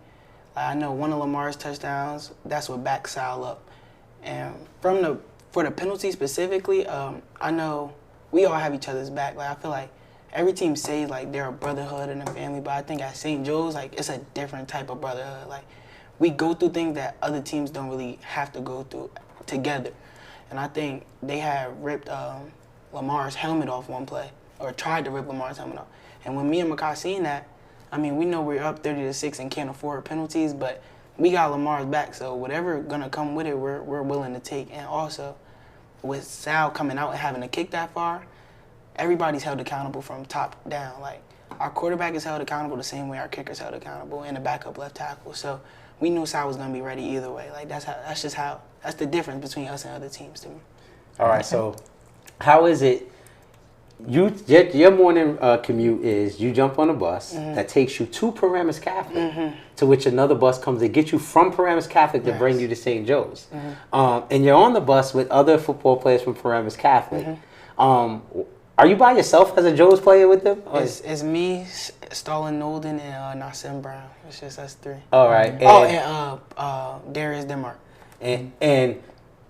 I know one of Lamar's touchdowns, that's what backs Sal up. And for the penalty specifically, I know we all have each other's back. Like, I feel like every team says like they're a brotherhood and a family, but I think at St. Joe's, like, it's a different type of brotherhood. Like, we go through things that other teams don't really have to go through together. And I think they had ripped Lamar's helmet off one play, or tried to rip Lamar's helmet off. And when me and Makai seen that, we know we're up 30-6 and can't afford penalties, but we got Lamar's back, so whatever gonna come with it, we're willing to take. And also, with Sal coming out and having to kick that far, everybody's held accountable from top down. Like, our quarterback is held accountable the same way our kicker's held accountable, and the backup left tackle. So we knew Sal was gonna be ready either way. Like, that's the difference between us and other teams to me. All right, so how is it? Your morning commute is you jump on a bus that takes you to Paramus Catholic, to which another bus comes to get you from Paramus Catholic to bring you to St. Joe's. And you're on the bus with other football players from Paramus Catholic. Are you by yourself as a Joe's player with them? It's me, Stalin Nolden, and Nassim Brown. It's just us three. All right. And Darius Denmark. And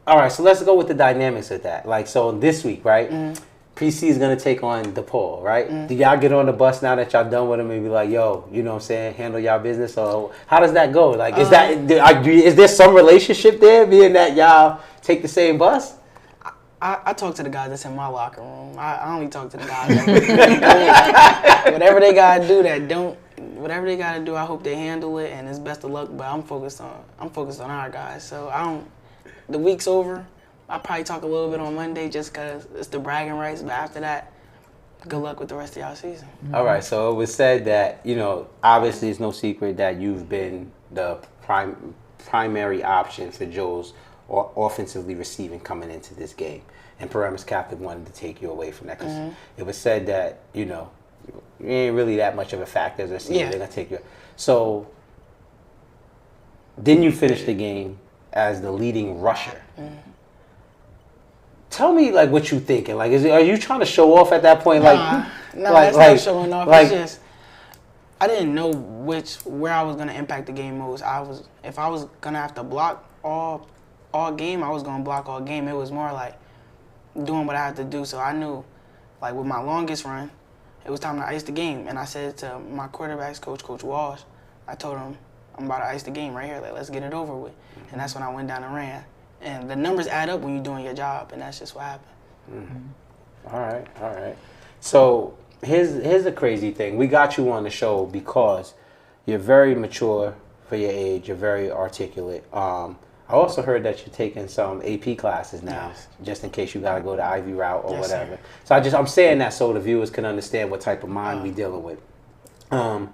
all right, so let's go with the dynamics of that. Like, so this week, right? PC is going to take on DePaul, right? Do y'all get on the bus now that y'all done with him and be like, yo, you know what I'm saying, handle y'all business? Or how does that go? Like, is there some relationship there, being that y'all take the same bus? I talk to the guys that's in my locker room. I only talk to the guys that whatever they got to do whatever they got to do, I hope they handle it, and it's best of luck, but I'm focused on our guys. So the week's over. I'll probably talk a little bit on Monday just because it's the bragging rights, but after that, Good luck with the rest of y'all season. All right, so it was said that, you know, obviously it's no secret that you've been the primary option for Joe's or offensively receiving coming into this game. And Paramus Catholic wanted to take you away from that because it was said that, you know, you ain't really that much of a factor as a receiver. They're going to take you. So then you finish the game as the leading rusher. Tell me, like, what you thinking. Like, are you trying to show off at that point? Nah, that's not showing off. It's just I didn't know where I was gonna impact the game most. If I was gonna have to block all game, I was gonna block all game. It was more like doing what I had to do. So I knew, like, with my longest run, it was time to ice the game. And I said to my quarterbacks coach, Coach Walsh, I told him, I'm about to ice the game right here. Like, let's get it over with. And that's when I went down and ran. And the numbers add up when you're doing your job, and that's just what happened. All right. So here's a crazy thing. We got you on the show because you're very mature for your age. You're very articulate. I also heard that you're taking some AP classes now, just in case you got to go the Ivy route or whatever. Sir. So I'm saying that so the viewers can understand what type of mind we dealing with. And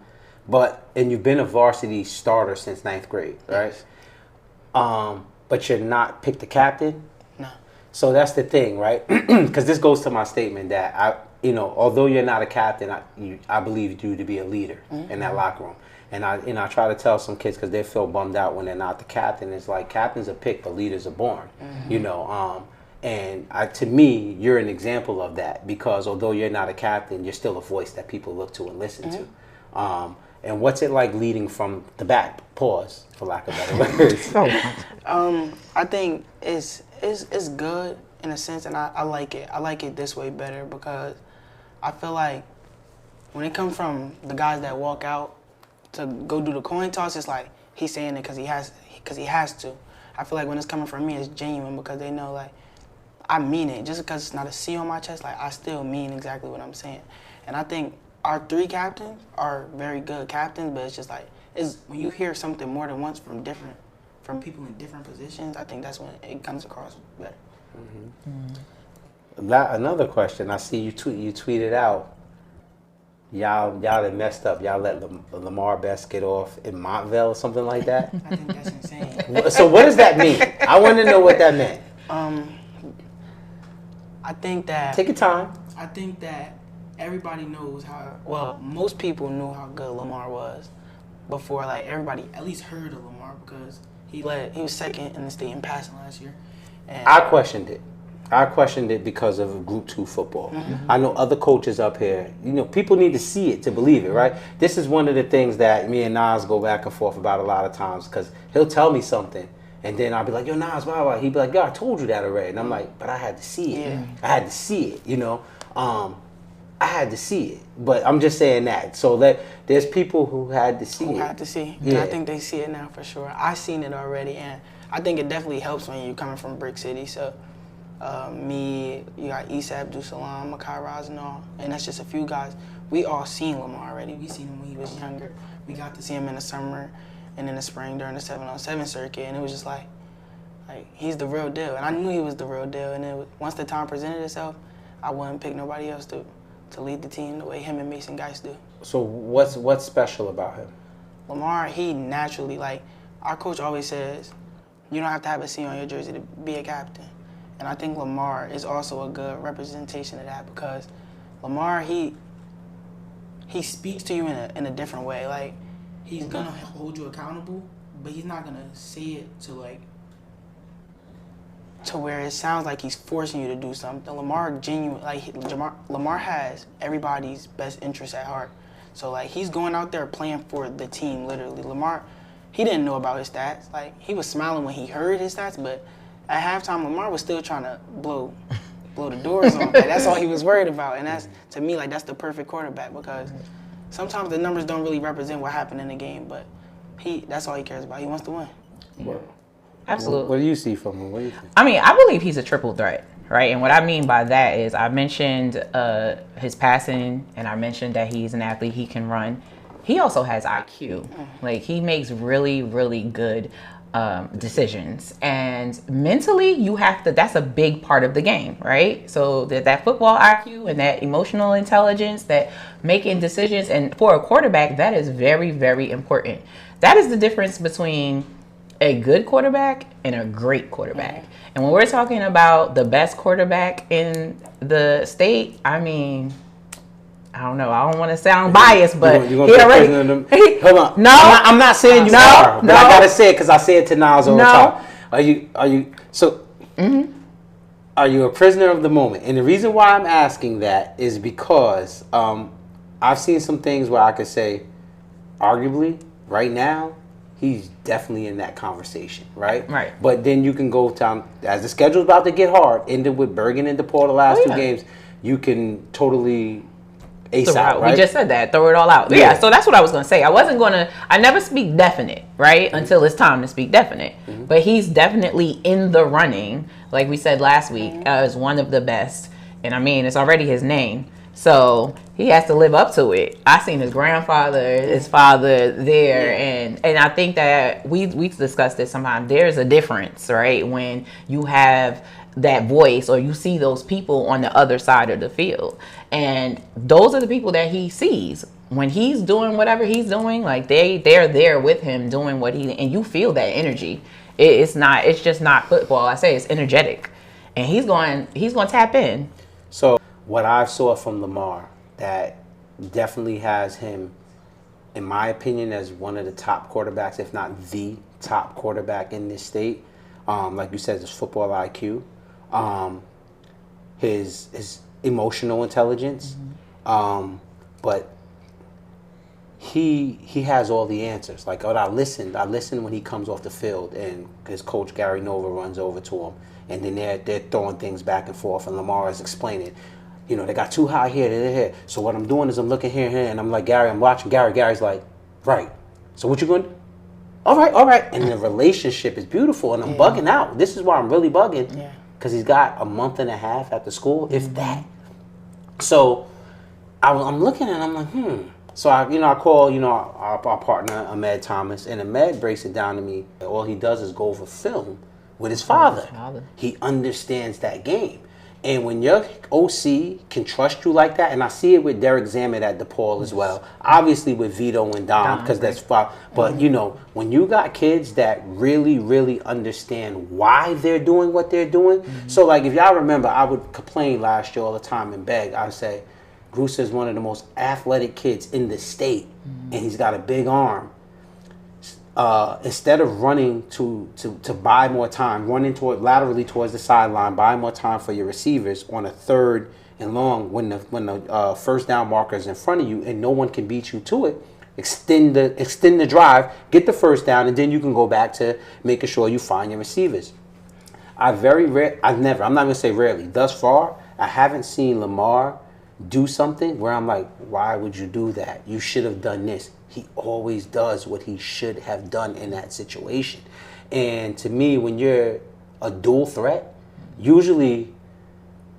you've been a varsity starter since 9th grade, right? But you're not picked the captain? No. So that's the thing, right? Because this goes to my statement that although you're not a captain, I believe you to be a leader in that locker room. And I try to tell some kids because they feel bummed out when they're not the captain. It's like captains are picked, but leaders are born. And to me, you're an example of that because although you're not a captain, you're still a voice that people look to and listen to. And what's it like leading from the back? Pause, for lack of better words. I think it's good in a sense, and I like it. I like it this way better because I feel like when it comes from the guys that walk out to go do the coin toss, it's like he's saying it because he has to. I feel like when it's coming from me, it's genuine because they know, like, I mean it. Just because it's not a C on my chest, like, I still mean exactly what I'm saying. And I think our 3 captains are very good captains, but it's just like, when you hear something more than once from people in different positions, I think that's when it comes across better. Another question. I see you tweeted out, y'all done messed up. Y'all let Lamar Best get off in Montville or something like that? I think that's insane. So what does that mean? I want to know what that meant. I think that... Take your time. I think that everybody knows most people knew how good Lamar was before, like, everybody at least heard of Lamar because he was second in the state in passing last year. And I questioned it because of Group 2 football. I know other coaches up here, people need to see it to believe it, right? This is one of the things that me and Nas go back and forth about a lot of times because he'll tell me something and then I'll be like, yo, Nas, blah. He'd be like, yo, I told you that already. And I'm like, but I had to see it. Yeah. I had to see it, I had to see it, but I'm just saying that. So there's people who had to see it. Who had to see. And I think they see it now for sure. I've seen it already, and I think it definitely helps when you're coming from Brick City. So you got Isa Abdul-Salam, Makai Raznall, and that's just a few guys. We all seen Lamar already. We seen him when he was younger. We got to see him in the summer and in the spring during the 7-on-7 circuit, and it was just like he's the real deal. And I knew he was the real deal, and once the time presented itself, I wouldn't pick nobody else to lead the team the way him and Mason Geist do. So what's special about him? Lamar, he naturally, like, our coach always says, you don't have to have a C on your jersey to be a captain. And I think Lamar is also a good representation of that because Lamar, he speaks to you in a different way. Like, he's gonna hold you accountable, but he's not gonna say it to where it sounds like he's forcing you to do something. Lamar has everybody's best interest at heart. So, like, he's going out there playing for the team, literally. Lamar, he didn't know about his stats. Like, he was smiling when he heard his stats, but at halftime, Lamar was still trying to blow the doors on. Like, that's all he was worried about. And that's, to me, like, that's the perfect quarterback because sometimes the numbers don't really represent what happened in the game, but that's all he cares about. He wants to win. Well, Absolutely. What do you see from him? What do you think? I mean, I believe he's a triple threat, right? And what I mean by that is I mentioned his passing, and I mentioned that he's an athlete, he can run. He also has IQ. Like, he makes really, really good decisions, and mentally you have to, that's a big part of the game, right? So that football IQ and that emotional intelligence, that making decisions, and for a quarterback that is very, very important. That is the difference between a good quarterback and a great quarterback. And when we're talking about the best quarterback in the state, I mean, I don't know. I don't want to sound biased, but you gonna already. Hold on. No, I'm not saying you are, but no. I gotta say it because I say it to Nas all the time. Are you? So, are you a prisoner of the moment? And the reason why I'm asking that is because I've seen some things where I could say, arguably, right now, he's definitely in that conversation, right? Right. But then you can go down as the schedule's about to get hard. Ended with Bergen and DePaul the last 2 games. You can totally ace out, right? We just said that. Throw it all out. Yeah. So that's what I was going to say. I never speak definite, right? Until it's time to speak definite. But he's definitely in the running, like we said last week, as one of the best. And I mean, it's already his name. So he has to live up to it. I seen his grandfather, his father there, and I think that we discussed this sometimes. There's a difference, right? When you have that voice or you see those people on the other side of the field. And those are the people that he sees. When he's doing whatever he's doing, like they're there with him doing what and you feel that energy. It's just not football. I say it's energetic. And he's going to tap in. So what I saw from Lamar that definitely has him, in my opinion, as one of the top quarterbacks, if not the top quarterback in this state. Like you said, his football IQ, his emotional intelligence, but he has all the answers. Like I listened when he comes off the field and his coach Gary Nova runs over to him, and then they're throwing things back and forth, and Lamar is explaining. You know, they got too high here, they're here. So what I'm doing is I'm looking here, and I'm like, Gary, I'm watching Gary. Gary's like, right. So what you going to do? All right. And the relationship is beautiful, and I'm bugging out. This is why I'm really bugging, because he's got a month and a half at the school, if that. So I'm looking and I'm like, So I call our partner Ahmed Thomas, and Ahmed breaks it down to me. All he does is go over film with his father. He understands that game. And when your OC can trust you like that, and I see it with Derek Zammit at DePaul as well, obviously with Vito and Dom, because that's fine. But, when you got kids that really, really understand why they're doing what they're doing. So, like, if y'all remember, I would complain last year all the time and beg. I would say, Grusa is one of the most athletic kids in the state, and he's got a big arm. Instead of running to buy more time, running laterally towards the sideline, buy more time for your receivers on a 3rd and long when the first down marker is in front of you and no one can beat you to it. Extend the drive, get the first down, and then you can go back to making sure you find your receivers. I'm not going to say rarely. Thus far, I haven't seen Lamar do something where I'm like, why would you do that? You should have done this. He always does what he should have done in that situation. And to me, when you're a dual threat, usually,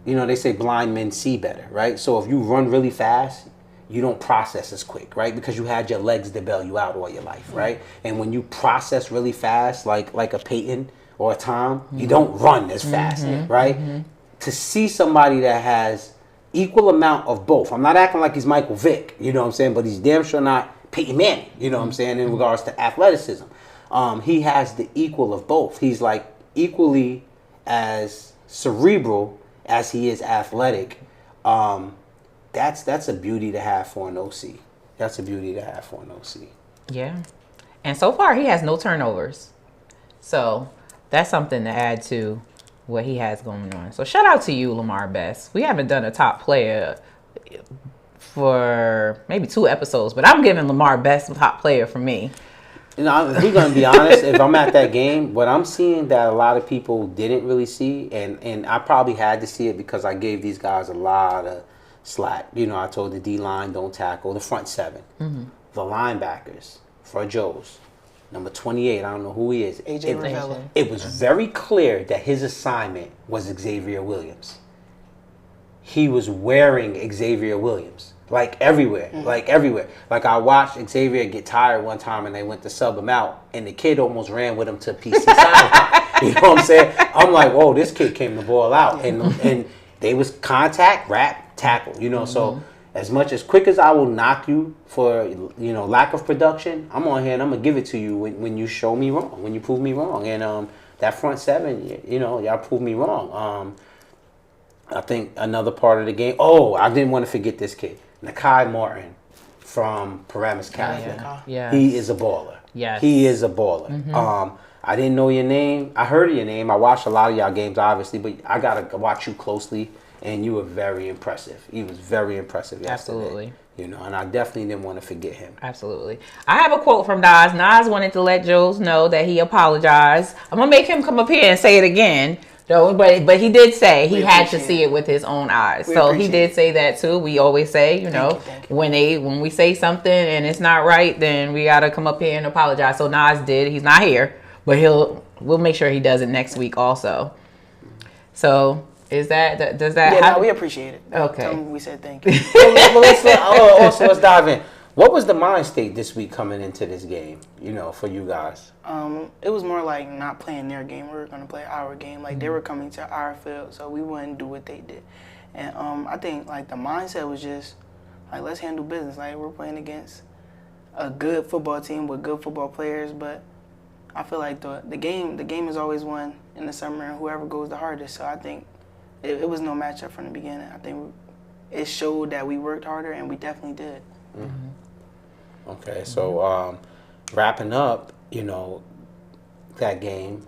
they say blind men see better, right? So if you run really fast, you don't process as quick, right? Because you had your legs to bail you out all your life, right? And when you process really fast, like a Peyton or a Tom, you don't run as fast, right? To see somebody that has equal amount of both. I'm not acting like he's Michael Vick, you know what I'm saying? But he's damn sure not Peyton Manning, you know what I'm saying, in regards to athleticism. He has the equal of both. He's like equally as cerebral as he is athletic. That's a beauty to have for an OC. That's a beauty to have for an OC. Yeah. And so far, he has no turnovers. So that's something to add to what he has going on. So shout out to you, Lamar Best. We haven't done a top player for maybe 2 episodes, but I'm giving Lamar Best top player for me. We're going to be honest, if I'm at that game, what I'm seeing that a lot of people didn't really see, and I probably had to see it because I gave these guys a lot of slack. I told the D-line, don't tackle, the front 7. The linebackers, for Joe's. Number 28, I don't know who he is. AJ Ravella. It was very clear that his assignment was Xavier Williams. He was wearing Xavier Williams. Like everywhere, like everywhere. Like I watched Xavier get tired one time and they went to sub him out and the kid almost ran with him to PC sideline. You know what I'm saying? I'm like, whoa, this kid came to ball out. And they was contact, wrap, tackle, you know. So as much as quick as I will knock you for, you know, lack of production, I'm on here and I'm going to give it to you when you show me wrong, when you prove me wrong. And that front seven, you know, y'all proved me wrong. I think another part of the game, I didn't want to forget this kid. Nakai Martin from Paramus Catholic. Yeah. He is a baller. Yes. He is a baller. I didn't know your name. I heard of your name. I watched a lot of y'all games, obviously, but I got to watch you closely, and you were very impressive. He was very impressive yesterday. Absolutely. You know, and I definitely didn't want to forget him. Absolutely. I have a quote from Nas. Nas wanted to let Jules know that he apologized. I'm going to make him come up here and say it again. No, but he did say he had to see it with his own eyes. So he did say that too. We always say, you know, when we say something and it's not right, then we gotta come up here and apologize. So Nas did. He's not here, but we'll make sure he does it next week also. So does that? Yeah, no, we appreciate it. Okay. Tell him we said thank you. So let's dive in. What was the mind state this week coming into this game, you know, for you guys? It was more like not playing their game. We were going to play our game. Like, they were coming to our field, so we wouldn't do what they did. And I think, like, the mindset was just, like, let's handle business. Like, we're playing against a good football team with good football players, but I feel like the game is always won in the summer, and whoever goes the hardest. So I think it was no matchup from the beginning. I think it showed that we worked harder, and we definitely did. Mm-hmm. Okay, so wrapping up, you know, that game,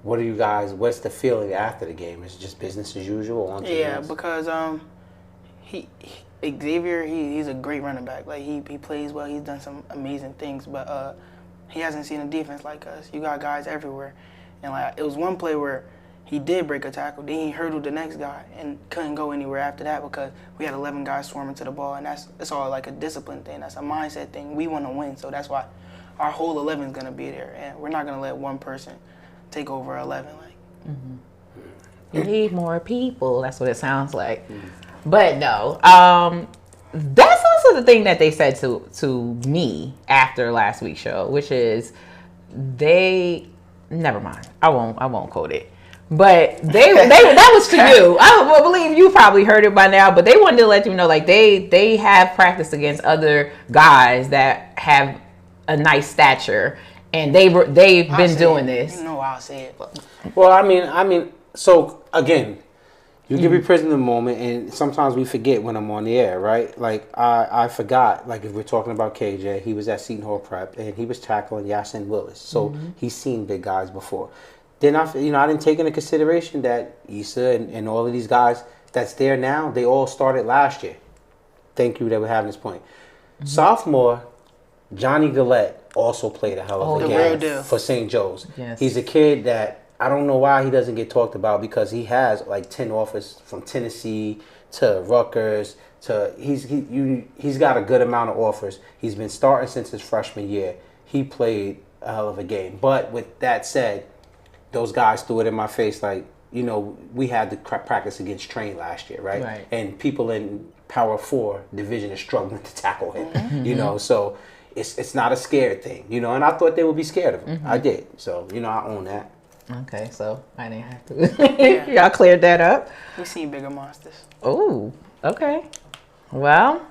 what's the feeling after the game? Is it just business as usual? Because Xavier, he's a great running back. Like, he plays well. He's done some amazing things, but he hasn't seen a defense like us. You got guys everywhere. And, like, it was one play where he did break a tackle, then he hurdled the next guy and couldn't go anywhere after that because we had 11 guys swarming to the ball, and that's all like a discipline thing. That's a mindset thing. We want to win, so that's why our whole 11 is going to be there, and we're not going to let one person take over 11. Like, You need more people. That's what it sounds like. But no, that's also the thing that they said to me after last week's show, which is never mind. I won't quote it. But they that was to you. I believe you probably heard it by now, but they wanted to let you know, like, they have practiced against other guys that have a nice stature, and they've been doing this. You know, I'll say it. Well, I mean, so again, you give me prison in the moment, and sometimes we forget when I'm on the air, right? Like I forgot. Like, if we're talking about KJ, he was at Seton Hall Prep, and he was tackling Yasin Willis, so he's seen big guys before. Then I didn't take into consideration that Issa and all of these guys that's there now, they all started last year. Thank you that we're having this point. Sophomore, Johnny Gillette also played a hell of a game for St. Joe's. Yes. He's a kid that I don't know why he doesn't get talked about, because he has like 10 offers from Tennessee to Rutgers to he's got a good amount of offers. He's been starting since his freshman year. He played a hell of a game. But with that said, those guys threw it in my face like, you know, we had to practice against Train last year, right? And people in Power 4 division are struggling to tackle him, you know, so it's not a scared thing, you know, and I thought they would be scared of him. I did. So, you know, I own that. Okay, so I didn't have to. Y'all cleared that up. We've seen bigger monsters. Oh, okay. Well,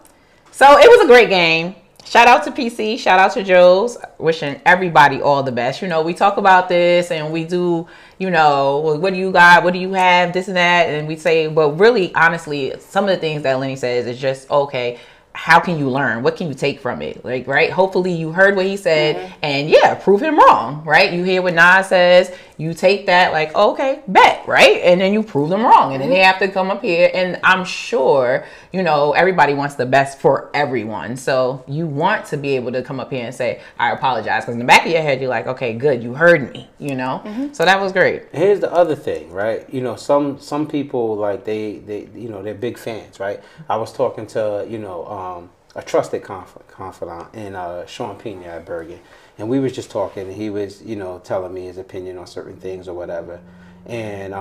so it was a great game. Shout out to PC, shout out to Jules, wishing everybody all the best. You know, we talk about this and we do, you know, what do you got, what do you have, this and that, and we say, but really, honestly, some of the things that Lenny says is just, okay, how can you learn? What can you take from it? Like, right? Hopefully you heard what he said and prove him wrong, right? You hear what Nas says, you take that like, okay, bet, right? And then you prove them wrong. And then they have to come up here. And I'm sure, you know, everybody wants the best for everyone. So you want to be able to come up here and say, I apologize. Because in the back of your head, you're like, okay, good, you heard me, you know? So that was great. Here's the other thing, right? You know, some people, like, they you know, they're big fans, right? I was talking to, you know, a trusted confidant in Sean Pena at Bergen. And we was just talking, and he was, you know, telling me his opinion on certain things or whatever. And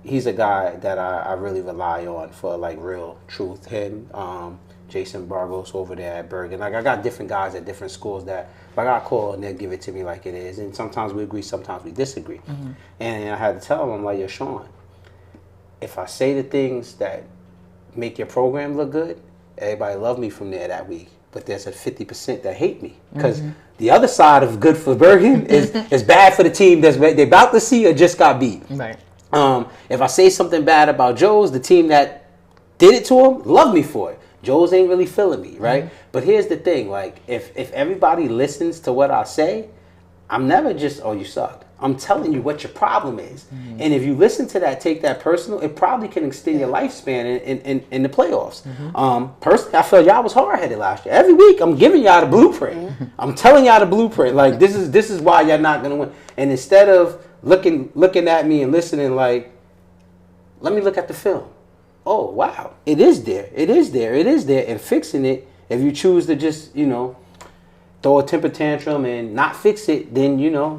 he's a guy that I really rely on for like real truth. Him, Jason Bargos over there at Bergen. Like I got different guys at different schools that if I got a call and they'll give it to me like it is. And sometimes we agree, sometimes we disagree. And I had to tell him, I'm like, yo, Sean, if I say the things that make your program look good, everybody love me from there that week. But there's a 50% that hate me. Because the other side of good for Bergen is bad for the team they're about to see or just got beat. Right. If I say something bad about Joe's, the team that did it to him, love me for it. Joe's ain't really feeling me, right? But here's the thing, like, if everybody listens to what I say, I'm never just, oh, you suck. I'm telling you what your problem is. And if you listen to that, take that personal, it probably can extend your lifespan in the playoffs. Personally, I feel y'all was hard-headed last year. Every week, I'm giving y'all the blueprint. I'm telling y'all the blueprint. Like, this is why y'all not going to win. And instead of looking at me and listening like, let me look at the film. Oh, wow. It is there. It is there. It is there. And fixing it, if you choose to just, throw a temper tantrum and not fix it, then,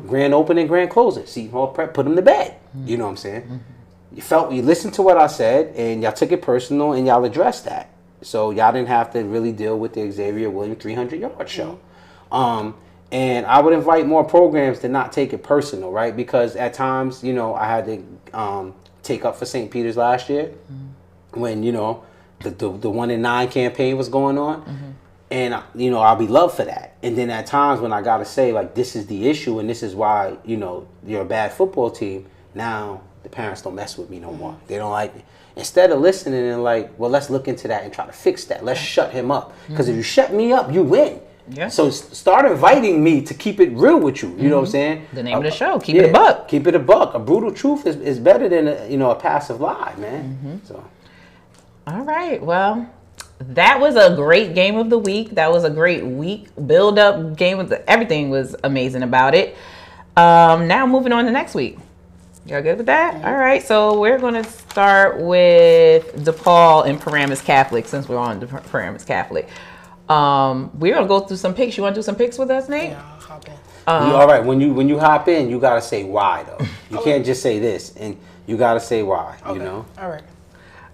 grand opening, grand closing. Seton Hall Prep, put them to bed. You know what I'm saying? You listened to what I said, and y'all took it personal, and y'all addressed that. So y'all didn't have to really deal with the Xavier Williams 300-yard show. And I would invite more programs to not take it personal, right? Because at times, I had to take up for St. Peter's last year when, the 1-9 campaign was going on. And, I'll be loved for that. And then at times when I got to say, like, this is the issue and this is why, you're a bad football team, now the parents don't mess with me no more. They don't like me. Instead of listening and like, well, let's look into that and try to fix that. Let's shut him up. Because if you shut me up, you win. Yeah. So start inviting me to keep it real with you. You know what I'm saying? The name of the show, keep it a buck. Keep it a buck. A brutal truth is better than a passive lie, man. So. All right. Well, that was a great game of the week. That was a great week. Build up game of everything was amazing about it. Now moving on to next week. Y'all good with that? All right. So we're going to start with DePaul and Paramus Catholic since we're on Paramus Catholic. We're going to go through some picks. You want to do some picks with us, Nate? Yeah, I'll hop in. All right. When you hop in, you got to say why, though. You can't just say this. And you got to say why, All right.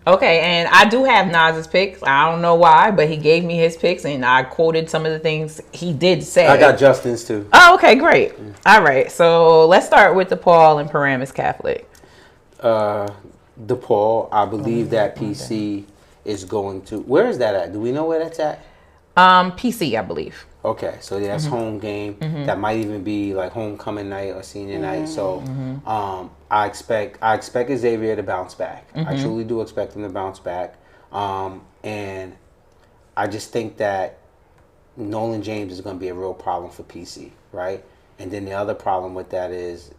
Okay, and I do have Nas's picks. I don't know why, but he gave me his picks, and I quoted some of the things he did say. I got Justin's, too. Oh, okay, great. All right, so let's start with DePaul and Paramus Catholic. DePaul, I believe that PC is going to... Where is that at? Do we know where that's at? PC, I believe. Okay, so that's home game. That might even be like homecoming night or senior night. So I expect Xavier to bounce back. I truly do expect him to bounce back. And I just think that Nolan James is going to be a real problem for PC, right? And then the other problem with that is,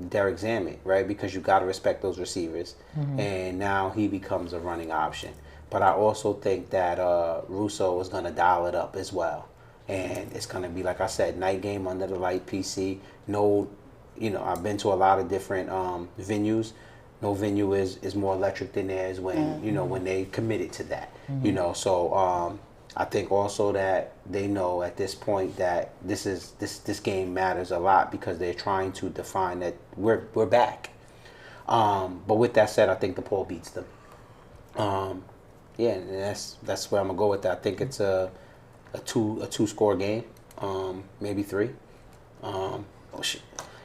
Derek Zammit, right? Because you got to respect those receivers. And now he becomes a running option. But I also think that Russo is going to dial it up as well. And it's going to be, like I said, night game under the light PC. No, I've been to a lot of different venues. No venue is more electric than theirs when, when they committed to that. So I think also that they know at this point that this game matters a lot because they're trying to define that we're back. But with that said, I think DePaul beats them. And that's where I'm gonna go with that. I think it's a two-score game, maybe three.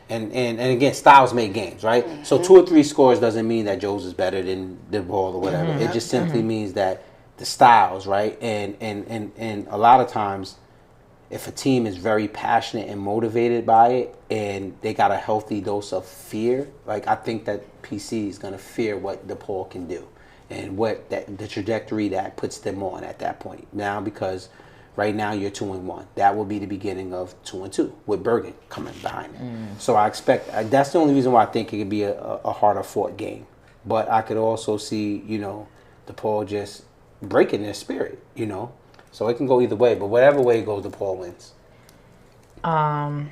And again, styles make games, right? So 2 or 3 scores doesn't mean that Joe's is better than the ball or whatever. It just simply means that the styles, right? And a lot of times, if a team is very passionate and motivated by it, and they got a healthy dose of fear, like I think that PC is gonna fear what DePaul can do. And the trajectory that puts them on at that point. Now, because right now you're 2-1, that will be the beginning of 2-2 with Bergen coming behind it. So I expect that's the only reason why I think it could be a harder fought game. But I could also see DePaul just breaking their spirit. So it can go either way. But whatever way it goes, DePaul wins. I'm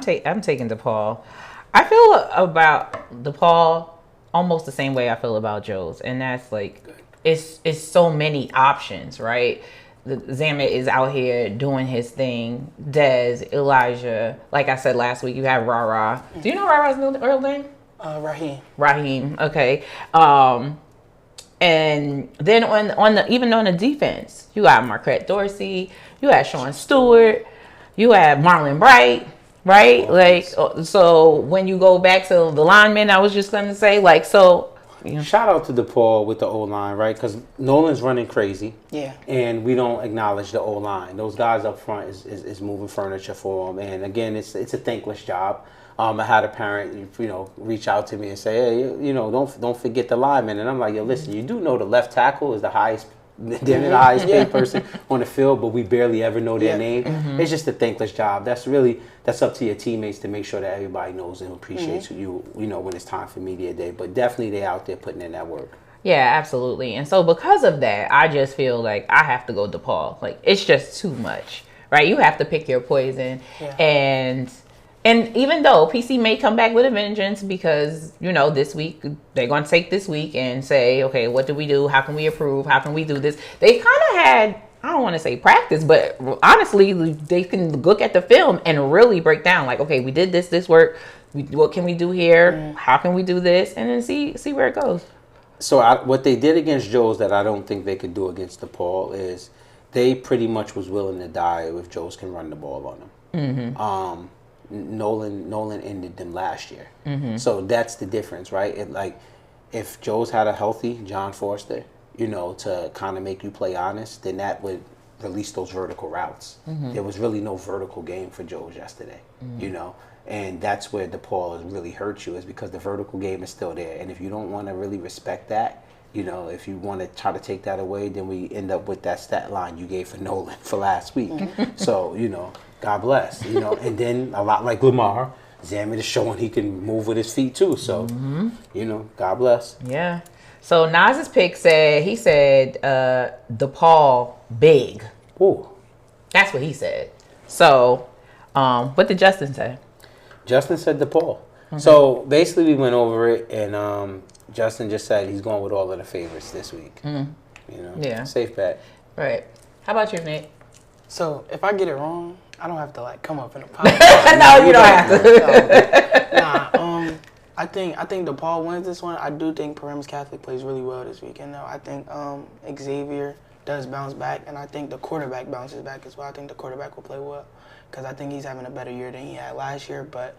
taking DePaul. I feel about DePaul almost the same way I feel about Joe's, and that's like it's so many options, right? Zammit is out here doing his thing. Dez, Elijah, like I said last week, you have Rara. Do you know Rara's real name? Raheem. Okay. And then on the even on the defense, you got Marquette Dorsey, you had Sean Stewart, you had Marlon Bright, right? Like, so when you go back to the linemen, I was just gonna say, like, so. Shout out to DePaul with the O-line, right? Because Nolan's running crazy. Yeah. And we don't acknowledge the O-line. Those guys up front is moving furniture for them. And again, it's a thankless job. I had a parent, reach out to me and say, hey, don't forget the lineman. And I'm like, yo, listen, you do know the left tackle is the highest. They're the highest paid person on the field, but we barely ever know their name. It's just a thankless job. That's up to your teammates to make sure that everybody knows and appreciates you when it's time for media day. But definitely they out there putting in that work. Yeah, absolutely. And so because of that, I just feel like I have to go DePaul. Like, it's just too much, right? You have to pick your poison. Yeah. And even though PC may come back with a vengeance because, this week, they're going to take this week and say, okay, what do we do? How can we improve? How can we do this? They kind of had, I don't want to say practice, but honestly, they can look at the film and really break down, like, okay, we did this work. What can we do here? How can we do this? And then see where it goes. So what they did against Joe's that I don't think they could do against DePaul is they pretty much was willing to die if Joe's can run the ball on them. Mm-hmm. Nolan ended them last year. Mm-hmm. So that's the difference, right? If Joe's had a healthy John Forster, to kind of make you play honest, then that would release those vertical routes. Mm-hmm. There was really no vertical game for Joe's yesterday, and that's where DePaul has really hurt you, is because the vertical game is still there. And if you don't want to really respect that, if you want to try to take that away, then we end up with that stat line you gave for Nolan for last week. So, God bless, and then a lot like Lamar, Zammit is showing he can move with his feet too. So, God bless. Yeah. So Nas's pick said DePaul big. Ooh. That's what he said. So, what did Justin say? Justin said DePaul. Mm-hmm. So basically we went over it, and Justin just said he's going with all of the favorites this week. Mm-hmm. Yeah. Safe bet. Right. How about you, Nate? So if I get it wrong, I don't have to come up in a podcast. No, you don't have to. I think DePaul wins this one. I do think Bergen Catholic plays really well this weekend, though. I think Xavier does bounce back, and I think the quarterback bounces back as well. I think the quarterback will play well because I think he's having a better year than he had last year. But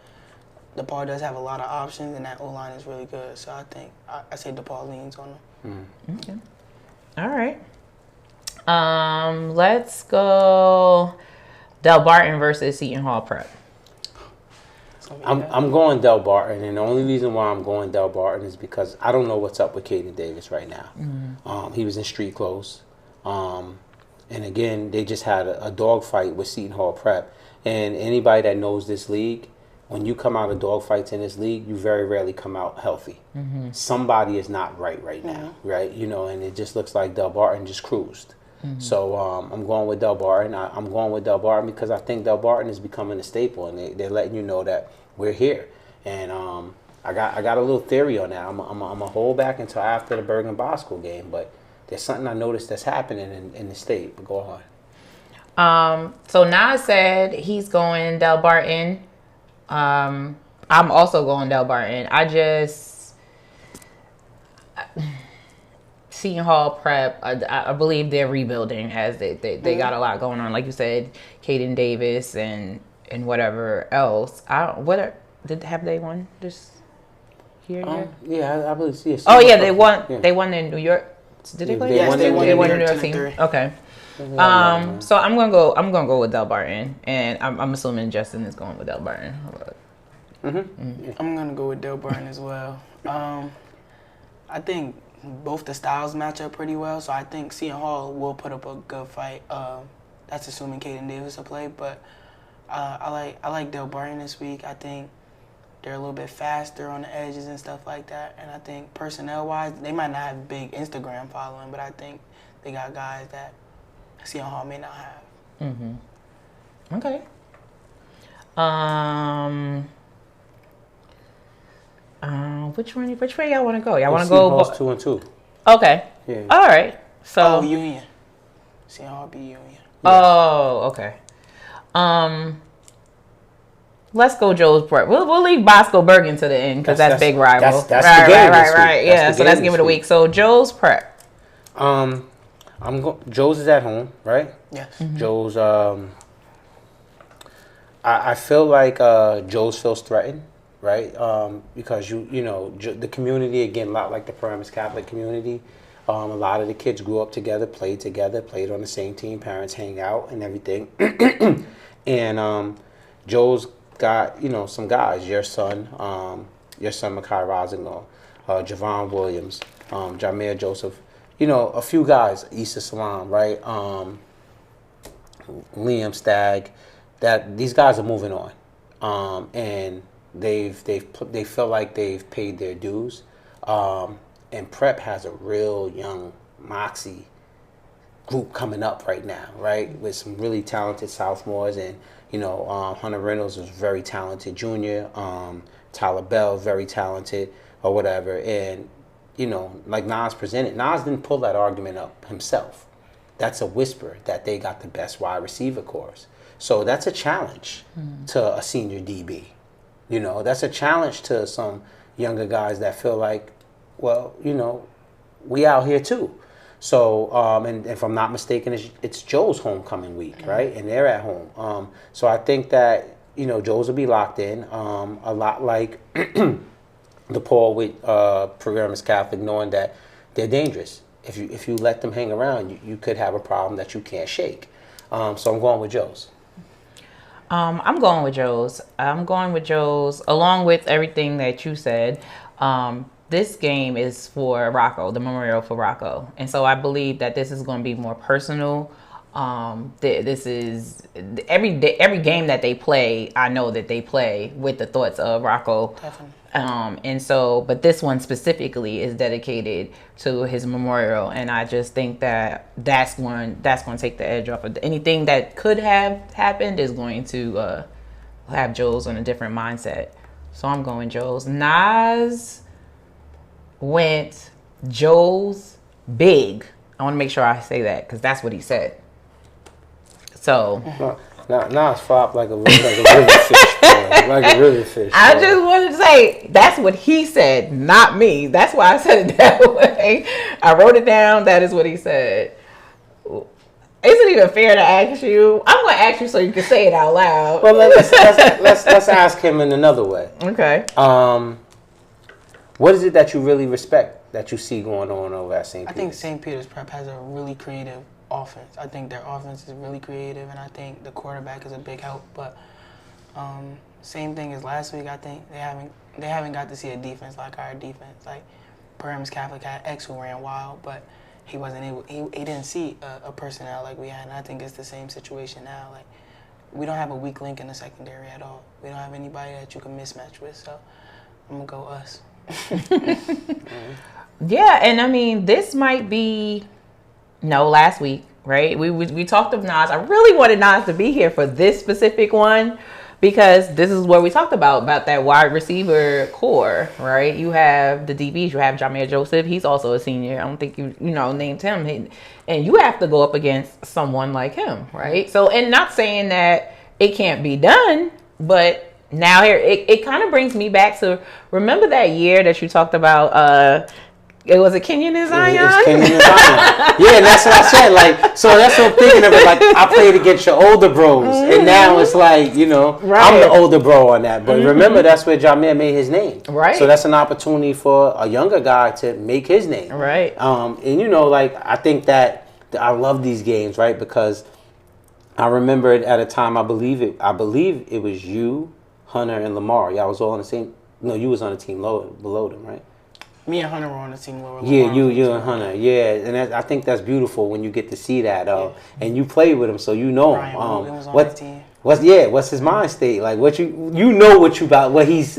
DePaul does have a lot of options, and that O-line is really good. So I think I say DePaul leans on them. Okay. All right. Let's go Del Barton versus Seton Hall Prep. I'm going Del Barton, and the only reason why I'm going Del Barton is because I don't know what's up with Caden Davis right now. Mm-hmm. He was in street clothes. And again, they just had a dogfight with Seton Hall Prep. And anybody that knows this league, when you come out of dogfights in this league, you very rarely come out healthy. Mm-hmm. Somebody is not right now, right? And it just looks like Del Barton just cruised. Mm-hmm. So I'm going with Del Barton. I'm going with Del Barton because I think Del Barton is becoming a staple, and they're letting you know that we're here. And I got a little theory on that. I'm gonna hold back until after the Bergen Bosco game, but there's something I noticed that's happening in the state. But go on. So Nas said he's going Del Barton. I'm also going Del Barton. Seton Hall Prep, I believe they're rebuilding as they got a lot going on. Like you said, Caden Davis and whatever else. Have they won this year? Yeah, I believe. Yes. Oh yeah, they won. Yeah. They won in New York. Did they play? Yes, they won the New York team. 10-3. Okay. So I'm gonna go with Del Barton, and I'm assuming Justin is going with Del Barton. I'm gonna go with Del Barton as well. I think both the styles match up pretty well, so I think Seton Hall will put up a good fight. That's assuming Caden Davis will play, but I like Del Barton this week. I think they're a little bit faster on the edges and stuff like that, and I think personnel-wise, they might not have big Instagram following, but I think they got guys that Seton Hall may not have. Mm-hmm. Okay. Which way y'all want to go? Y'all want to go 2-2. Okay. Yeah. All right. So Union. Seton Hall be Union. Oh, okay. Let's go, Joe's Prep. We'll leave Bosco Bergen to the end because that's big rival. That's right, the game right. Yeah, so that's game of the week. So Joe's Prep. Joe's is at home, right? Yes. Mm-hmm. Joe's. I feel like Joe's feels threatened, right? Because the community, again, a lot like the Paramus Catholic community. A lot of the kids grew up together, played on the same team. Parents hang out and everything. And Joe's got some guys. Your son Makai Rosignol, Javon Williams, Jameer Joseph. A few guys. Issa Salam, right? Liam Stagg. That these guys are moving on, and they feel like they've paid their dues, and Prep has a real young moxie group coming up right now, right, with some really talented sophomores, and Hunter Reynolds is very talented junior, Tyler Bell very talented or whatever, and like Nas presented, Nas didn't pull that argument up himself. That's a whisper that they got the best wide receiver corps. So that's a challenge to a senior DB. That's a challenge to some younger guys that feel like, well, we out here too. So, and if I'm not mistaken, it's Joe's homecoming week, right? And they're at home. So I think that, Joe's will be locked in, a lot like DePaul with Paramus Catholic, knowing that they're dangerous. If you let them hang around, you could have a problem that you can't shake. So I'm going with Joe's. I'm going with Joe's. Along with everything that you said. This game is for Rocco, the memorial for Rocco, and so I believe that this is going to be more personal. This is every game that they play. I know that they play with the thoughts of Rocco. Definitely. And so, but this one specifically is dedicated to his memorial, and I just think that that's going to take the edge off of anything that could have happened is going to have Joe's on a different mindset. So I'm going Joe's. Nas went Joe's big. I want to make sure I say that because that's what he said. So. Now it's flopped like a river fish, like a river fish. I just wanted to say that's what he said, not me. That's why I said it that way. I wrote it down. That is what he said. Is it even fair to ask you? I'm going to ask you so you can say it out loud. Well, let's ask him in another way. Okay. What is it that you really respect that you see going on over at St. Peter's? I think St. Peter's Prep has a really creative offense. I think their offense is really creative, and I think the quarterback is a big help. But same thing as last week. I think they haven't got to see a defense like our defense. Like Paramus Catholic had X who ran wild, but he wasn't able. He didn't see a personnel like we had, and I think it's the same situation now. Like we don't have a weak link in the secondary at all. We don't have anybody that you can mismatch with. So I'm gonna go us. Yeah, and I mean this might be. No, last week, right? We talked of Nas. I really wanted Nas to be here for this specific one because this is what we talked about that wide receiver core, right? You have the DBs. You have Jameer Joseph. He's also a senior. I don't think you named him. And you have to go up against someone like him, right? So, and not saying that it can't be done, but now here, it kind of brings me back to, remember that year that you talked about, it was a Kenyon and Zion? It was Kenyon and Zion. Yeah, and that's what I said. Like, so that's what I'm thinking of it. Like, I played against your older bros, and now it's like, right. I'm the older bro on that. But remember, that's where Jameer made his name. Right. So that's an opportunity for a younger guy to make his name. Right. And like, I think that I love these games, right? Because I remember it at a time. I believe it was you, Hunter, and Lamar. Y'all was all on the same. No, you was on the team below them, right? Me and Hunter were on the team lower. Yeah, you and Hunter. Yeah, and I think that's beautiful when you get to see that. And you played with him, so you know him. Ryan was on the team. What's his mind state like? What you know what he's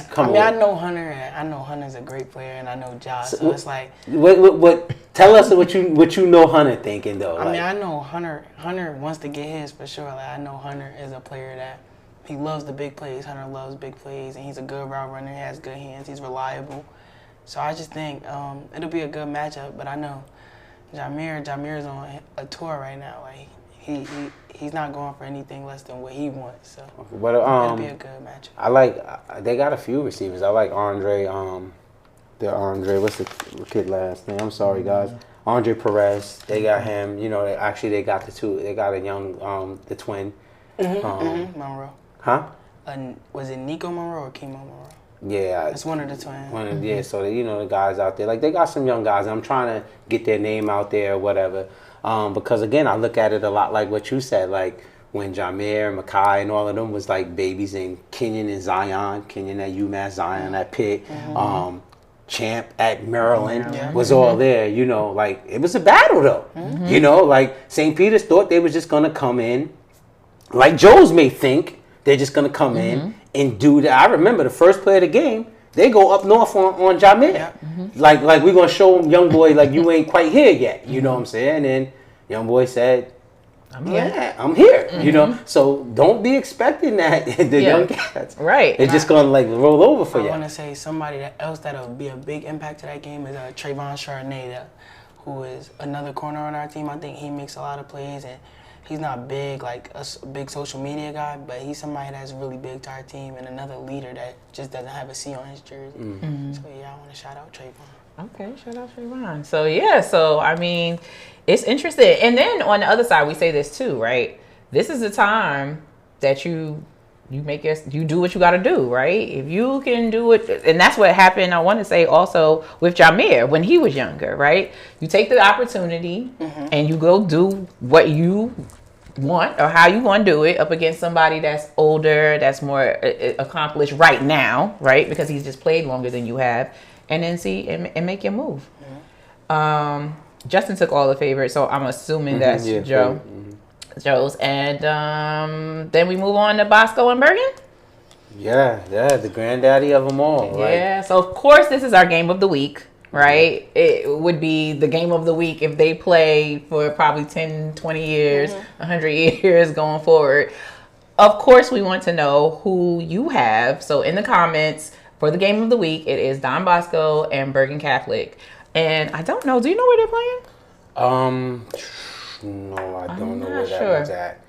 coming. I know Hunter. I know Hunter's a great player, and I know Josh. So it's like what? Tell us what you know Hunter thinking though. I mean, I know Hunter. Hunter wants to get his for sure. Like I know Hunter is a player that he loves the big plays. Hunter loves big plays, and he's a good route runner. He has good hands. He's reliable. So I just think it'll be a good matchup. But I know Jameer's on a tour right now. Like he's not going for anything less than what he wants. So But it'll be a good matchup. I like they got a few receivers. I like Andre. What's the kid last name? I'm sorry, guys. Andre Perez. They got him. You know, they got the two. They got a young the twin. Monroe. Huh? Was it Nico Monroe or Kimo Monroe? Yeah, It's one of the twins. Yeah, so you know the guys out there, like they got some young guys. I'm trying to get their name out there or whatever, because again, I look at it a lot like what you said, like when Jameer, Makai, and all of them was like babies, and Kenyon and Zion, Kenyon at UMass, Zion at Pitt, Champ at Maryland was all there. You know, like it was a battle though. You know, like St. Peter's thought they was just gonna come in, like Joe's may think. They're just gonna come in and do that. I remember the first play of the game. They go up north on Jameer. Like we're gonna show him, young boy, like you ain't quite here yet. You know what I'm saying? And then young boy said, I'm here. You know, so don't be expecting that the young cats. Right. They're just gonna like roll over for you. I want to say somebody else that'll be a big impact to that game is Trayvon Chardonnay, who is another corner on our team. I think he makes a lot of plays, and he's not big, like a big social media guy, but he's somebody that's really big to our team and another leader that just doesn't have a C on his jersey. So yeah, I want to shout out Trayvon. Okay, shout out Trayvon. So yeah, so I mean, it's interesting. And then on the other side, we say this too, right? This is the time that you do what you got to do, right? If you can do it, and that's what happened. I want to say also with Jameer when he was younger, right? You take the opportunity and you go do what you want or how you want to do it up against somebody that's older, that's more accomplished right now, right? Because he's just played longer than you have, and then see and make your move. Justin took all the favorites, so I'm assuming that's Joe. Joe's, and then we move on to Bosco and Bergen. Yeah, the granddaddy of them all. Yeah, so of course this is our game of the week, right? It would be the game of the week if they play for probably 10, 20 years, 100 years going forward. Of course, we want to know who you have. So in the comments for the game of the week, it is Don Bosco and Bergen Catholic. And I don't know, do you know where they're playing? No, I don't know where that was at.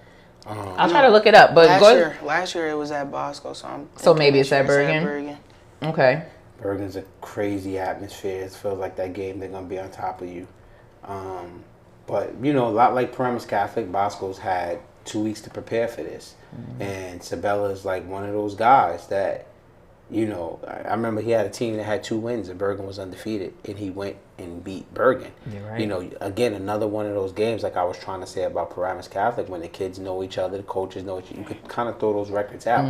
I'll try to look it up. But last year it was at Bosco, so maybe it's at Bergen. Okay. Bergen's a crazy atmosphere. It feels like that game they're gonna be on top of you. But you know, a lot like Paramus Catholic, Bosco's had 2 weeks to prepare for this, and Sabella's like one of those guys that, you know, I remember he had a team that had 2 wins and Bergen was undefeated, and he went and beat Bergen. Right. You know, again, another one of those games like I was trying to say about Paramus Catholic, when the kids know each other, the coaches know each other, you could kind of throw those records out.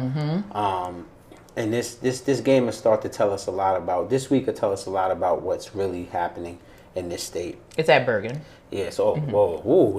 And this game will start to tell us a lot about, this week will tell us a lot about what's really happening in this state. It's at Bergen. Yeah, so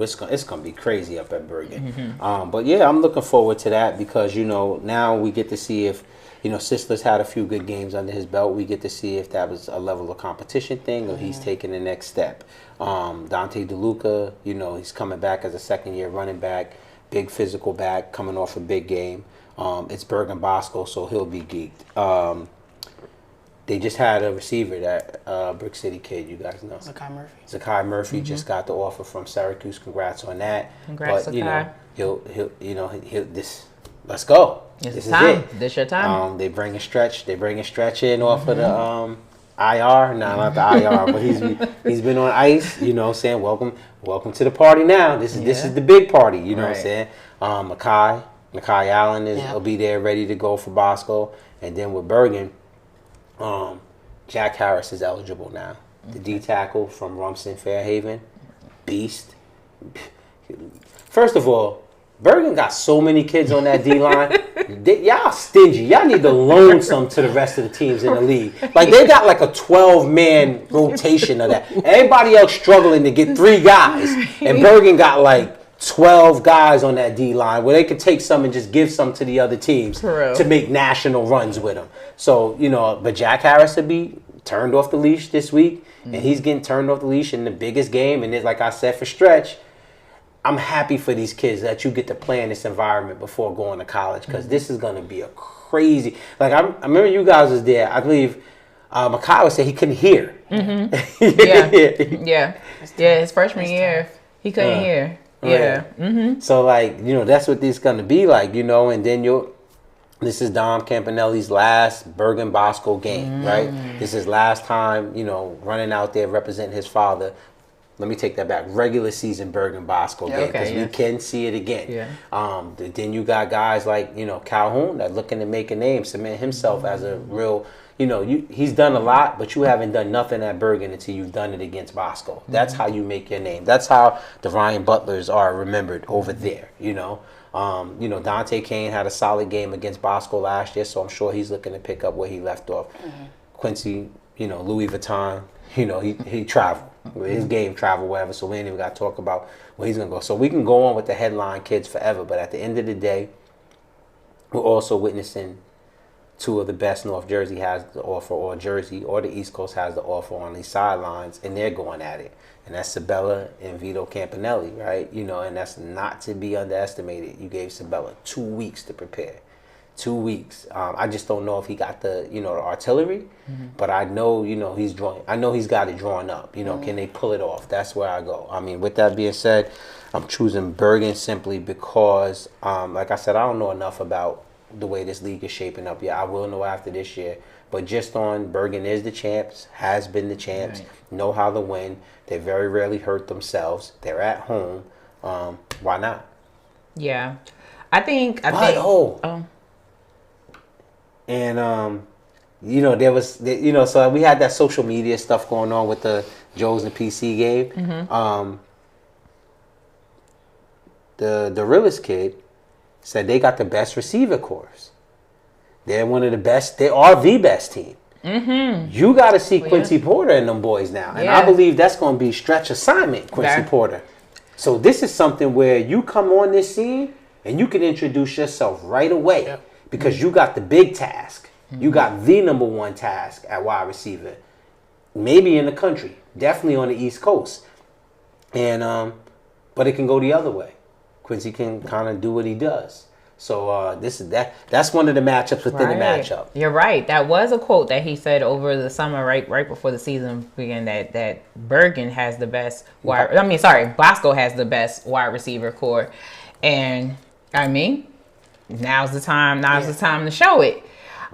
it's gonna be crazy up at Bergen. But yeah, I'm looking forward to that because, you know, now we get to see if, you know, Sisler's had a few good games under his belt. We get to see if that was a level of competition thing or he's taking the next step. Dante DeLuca, you know, he's coming back as a second-year running back, big physical back, coming off a big game. It's Bergen Bosco, so he'll be geeked. They just had a receiver, that Brick City kid, you guys know. Zakai Murphy just got the offer from Syracuse. Congrats on that. Congrats, but, Zakai. you know, he'll this. Let's go. This is it. This your time. They bring a stretch in off of the IR. No, not the IR, but he's been on ice. You know, saying welcome to the party now. This is the big party. You know what I'm saying? Makai Allen will be there ready to go for Bosco, and then with Bergen, Jack Harris is eligible now. The D tackle from Rumson Fairhaven, beast. First of all, Bergen got so many kids on that D-line. Y'all stingy. Y'all need to loan some to the rest of the teams in the league. Like, they got like a 12-man rotation of that. Everybody else struggling to get 3 guys. And Bergen got like 12 guys on that D-line where they could take some and just give some to the other teams to make national runs with them. So, you know, but Jack Harris will be turned off the leash this week. And he's getting turned off the leash in the biggest game. And like I said, for Stretch, I'm happy for these kids that you get to play in this environment before going to college, because this is going to be a crazy. Like I remember you guys was there. I believe Makai said he couldn't hear. Yeah. His freshman year he couldn't hear. Yeah. Mm-hmm. So like, that's what this is gonna be like, and then this is Dom Campanelli's last Bergen Bosco game, right? This is last time, running out there representing his father. Let me take that back. Regular season Bergen Bosco game, because we can see it again. Yeah. Then you got guys like Calhoun that looking to make a name, cement himself as a real. He's done a lot, but you haven't done nothing at Bergen until you've done it against Bosco. That's how you make your name. That's how the Ryan Butlers are remembered over there. Dante Kane had a solid game against Bosco last year, so I'm sure he's looking to pick up where he left off. Quincy, Louis Vuitton, he traveled. His game travel, whatever, so we ain't even got to talk about where he's going to go. So we can go on with the headline kids forever, but at the end of the day, we're also witnessing two of the best North Jersey has to offer, or Jersey or the East Coast has to offer on these sidelines, and they're going at it. And that's Sabella and Vito Campanelli, right? And that's not to be underestimated. You gave Sabella 2 weeks to prepare. 2 weeks. I just don't know if he got the artillery, but I know he's drawing. I know he's got it drawn up. Can they pull it off? That's where I go. I mean, with that being said, I'm choosing Bergen simply because, like I said, I don't know enough about the way this league is shaping up yet. I will know after this year, but just on Bergen is the champs, has been the champs, know how to win. They very rarely hurt themselves. They're at home. Why not? Yeah, I think. And there was, so we had that social media stuff going on with the Joes and PC game. The realest kid said they got the best receiver corps. They're one of the best. They are the best team. You got to see Quincy Porter and them boys now, and I believe that's going to be stretch assignment, Quincy Porter. So this is something where you come on this scene and you can introduce yourself right away. Because you got the big task. You got the number one task at wide receiver. Maybe in the country. Definitely on the East Coast. And but it can go the other way. Quincy can kind of do what he does. So that's one of the matchups within the matchup. You're right. That was a quote that he said over the summer, right before the season began, that Bergen has the best Bosco has the best wide receiver core. And I mean, now's the time to show it.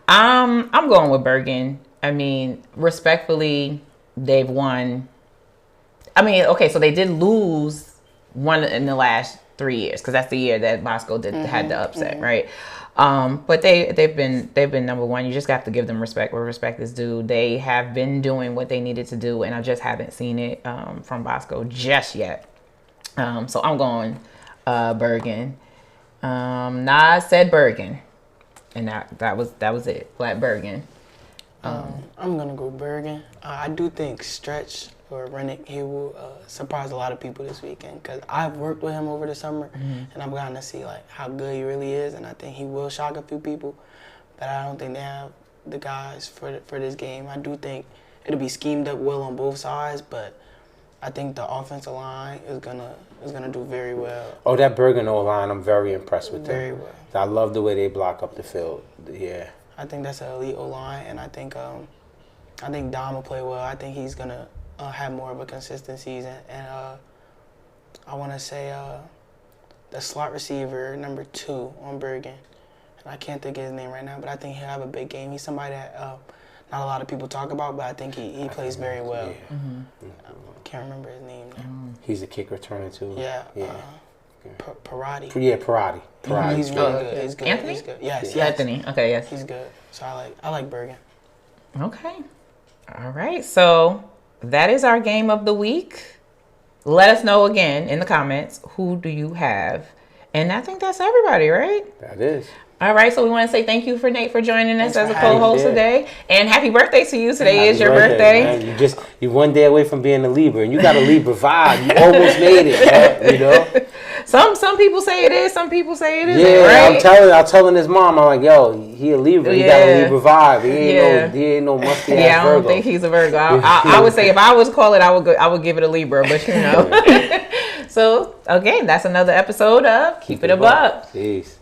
I'm going with Bergen. I mean, respectfully, they've won. I mean, okay, so they did lose one in the last 3 years, because that's the year that Bosco had the upset, right? But they've been number one. You just have to give them respect where respect is due. They have been doing what they needed to do, and I just haven't seen it from Bosco just yet. So I'm going Bergen. Nas said Bergen, and that was it. Flat Bergen. I'm gonna go Bergen. I do think Stretch or Rennick, he will surprise a lot of people this weekend, because I've worked with him over the summer, and I'm going to see like how good he really is, and I think he will shock a few people, but I don't think they have the guys for this game. I do think it'll be schemed up well on both sides, but I think the offensive line is gonna do very well. Oh, that Bergen O-line, I'm very impressed with them. Very well. I love the way they block up the field. Yeah. I think that's an elite O-line, and I think Dom will play well. I think he's gonna have more of a consistent season, and I want to say the slot receiver number 2 on Bergen, and I can't think of his name right now, but I think he'll have a big game. He's somebody that not a lot of people talk about, but I think he plays very well. Yeah. Can't remember his name now. He's a kick returner too. Yeah. Parati. Yeah, Parati. He's really good. He's good. Anthony? He's good. Yes. Anthony. Okay, yes. He's good. So I like Bergen. Okay. All right. So that is our game of the week. Let us know again in the comments, who do you have? And I think that's everybody, right? That is. All right, so we want to say thank you for Nate for joining us as a co-host today, and happy birthday to you. Today is your birthday. You're 1 day away from being a Libra, and you got a Libra vibe. You almost made it, Some people say it is, some people say it isn't. Yeah, right? I'm telling his mom, I'm like, yo, he a Libra. He got a Libra vibe. He ain't no musty ass Virgo. Yeah, I don't think he's a Virgo. I would say if I was to call it, I would give it a Libra, but So again, that's another episode of Keep It a Buck. Peace.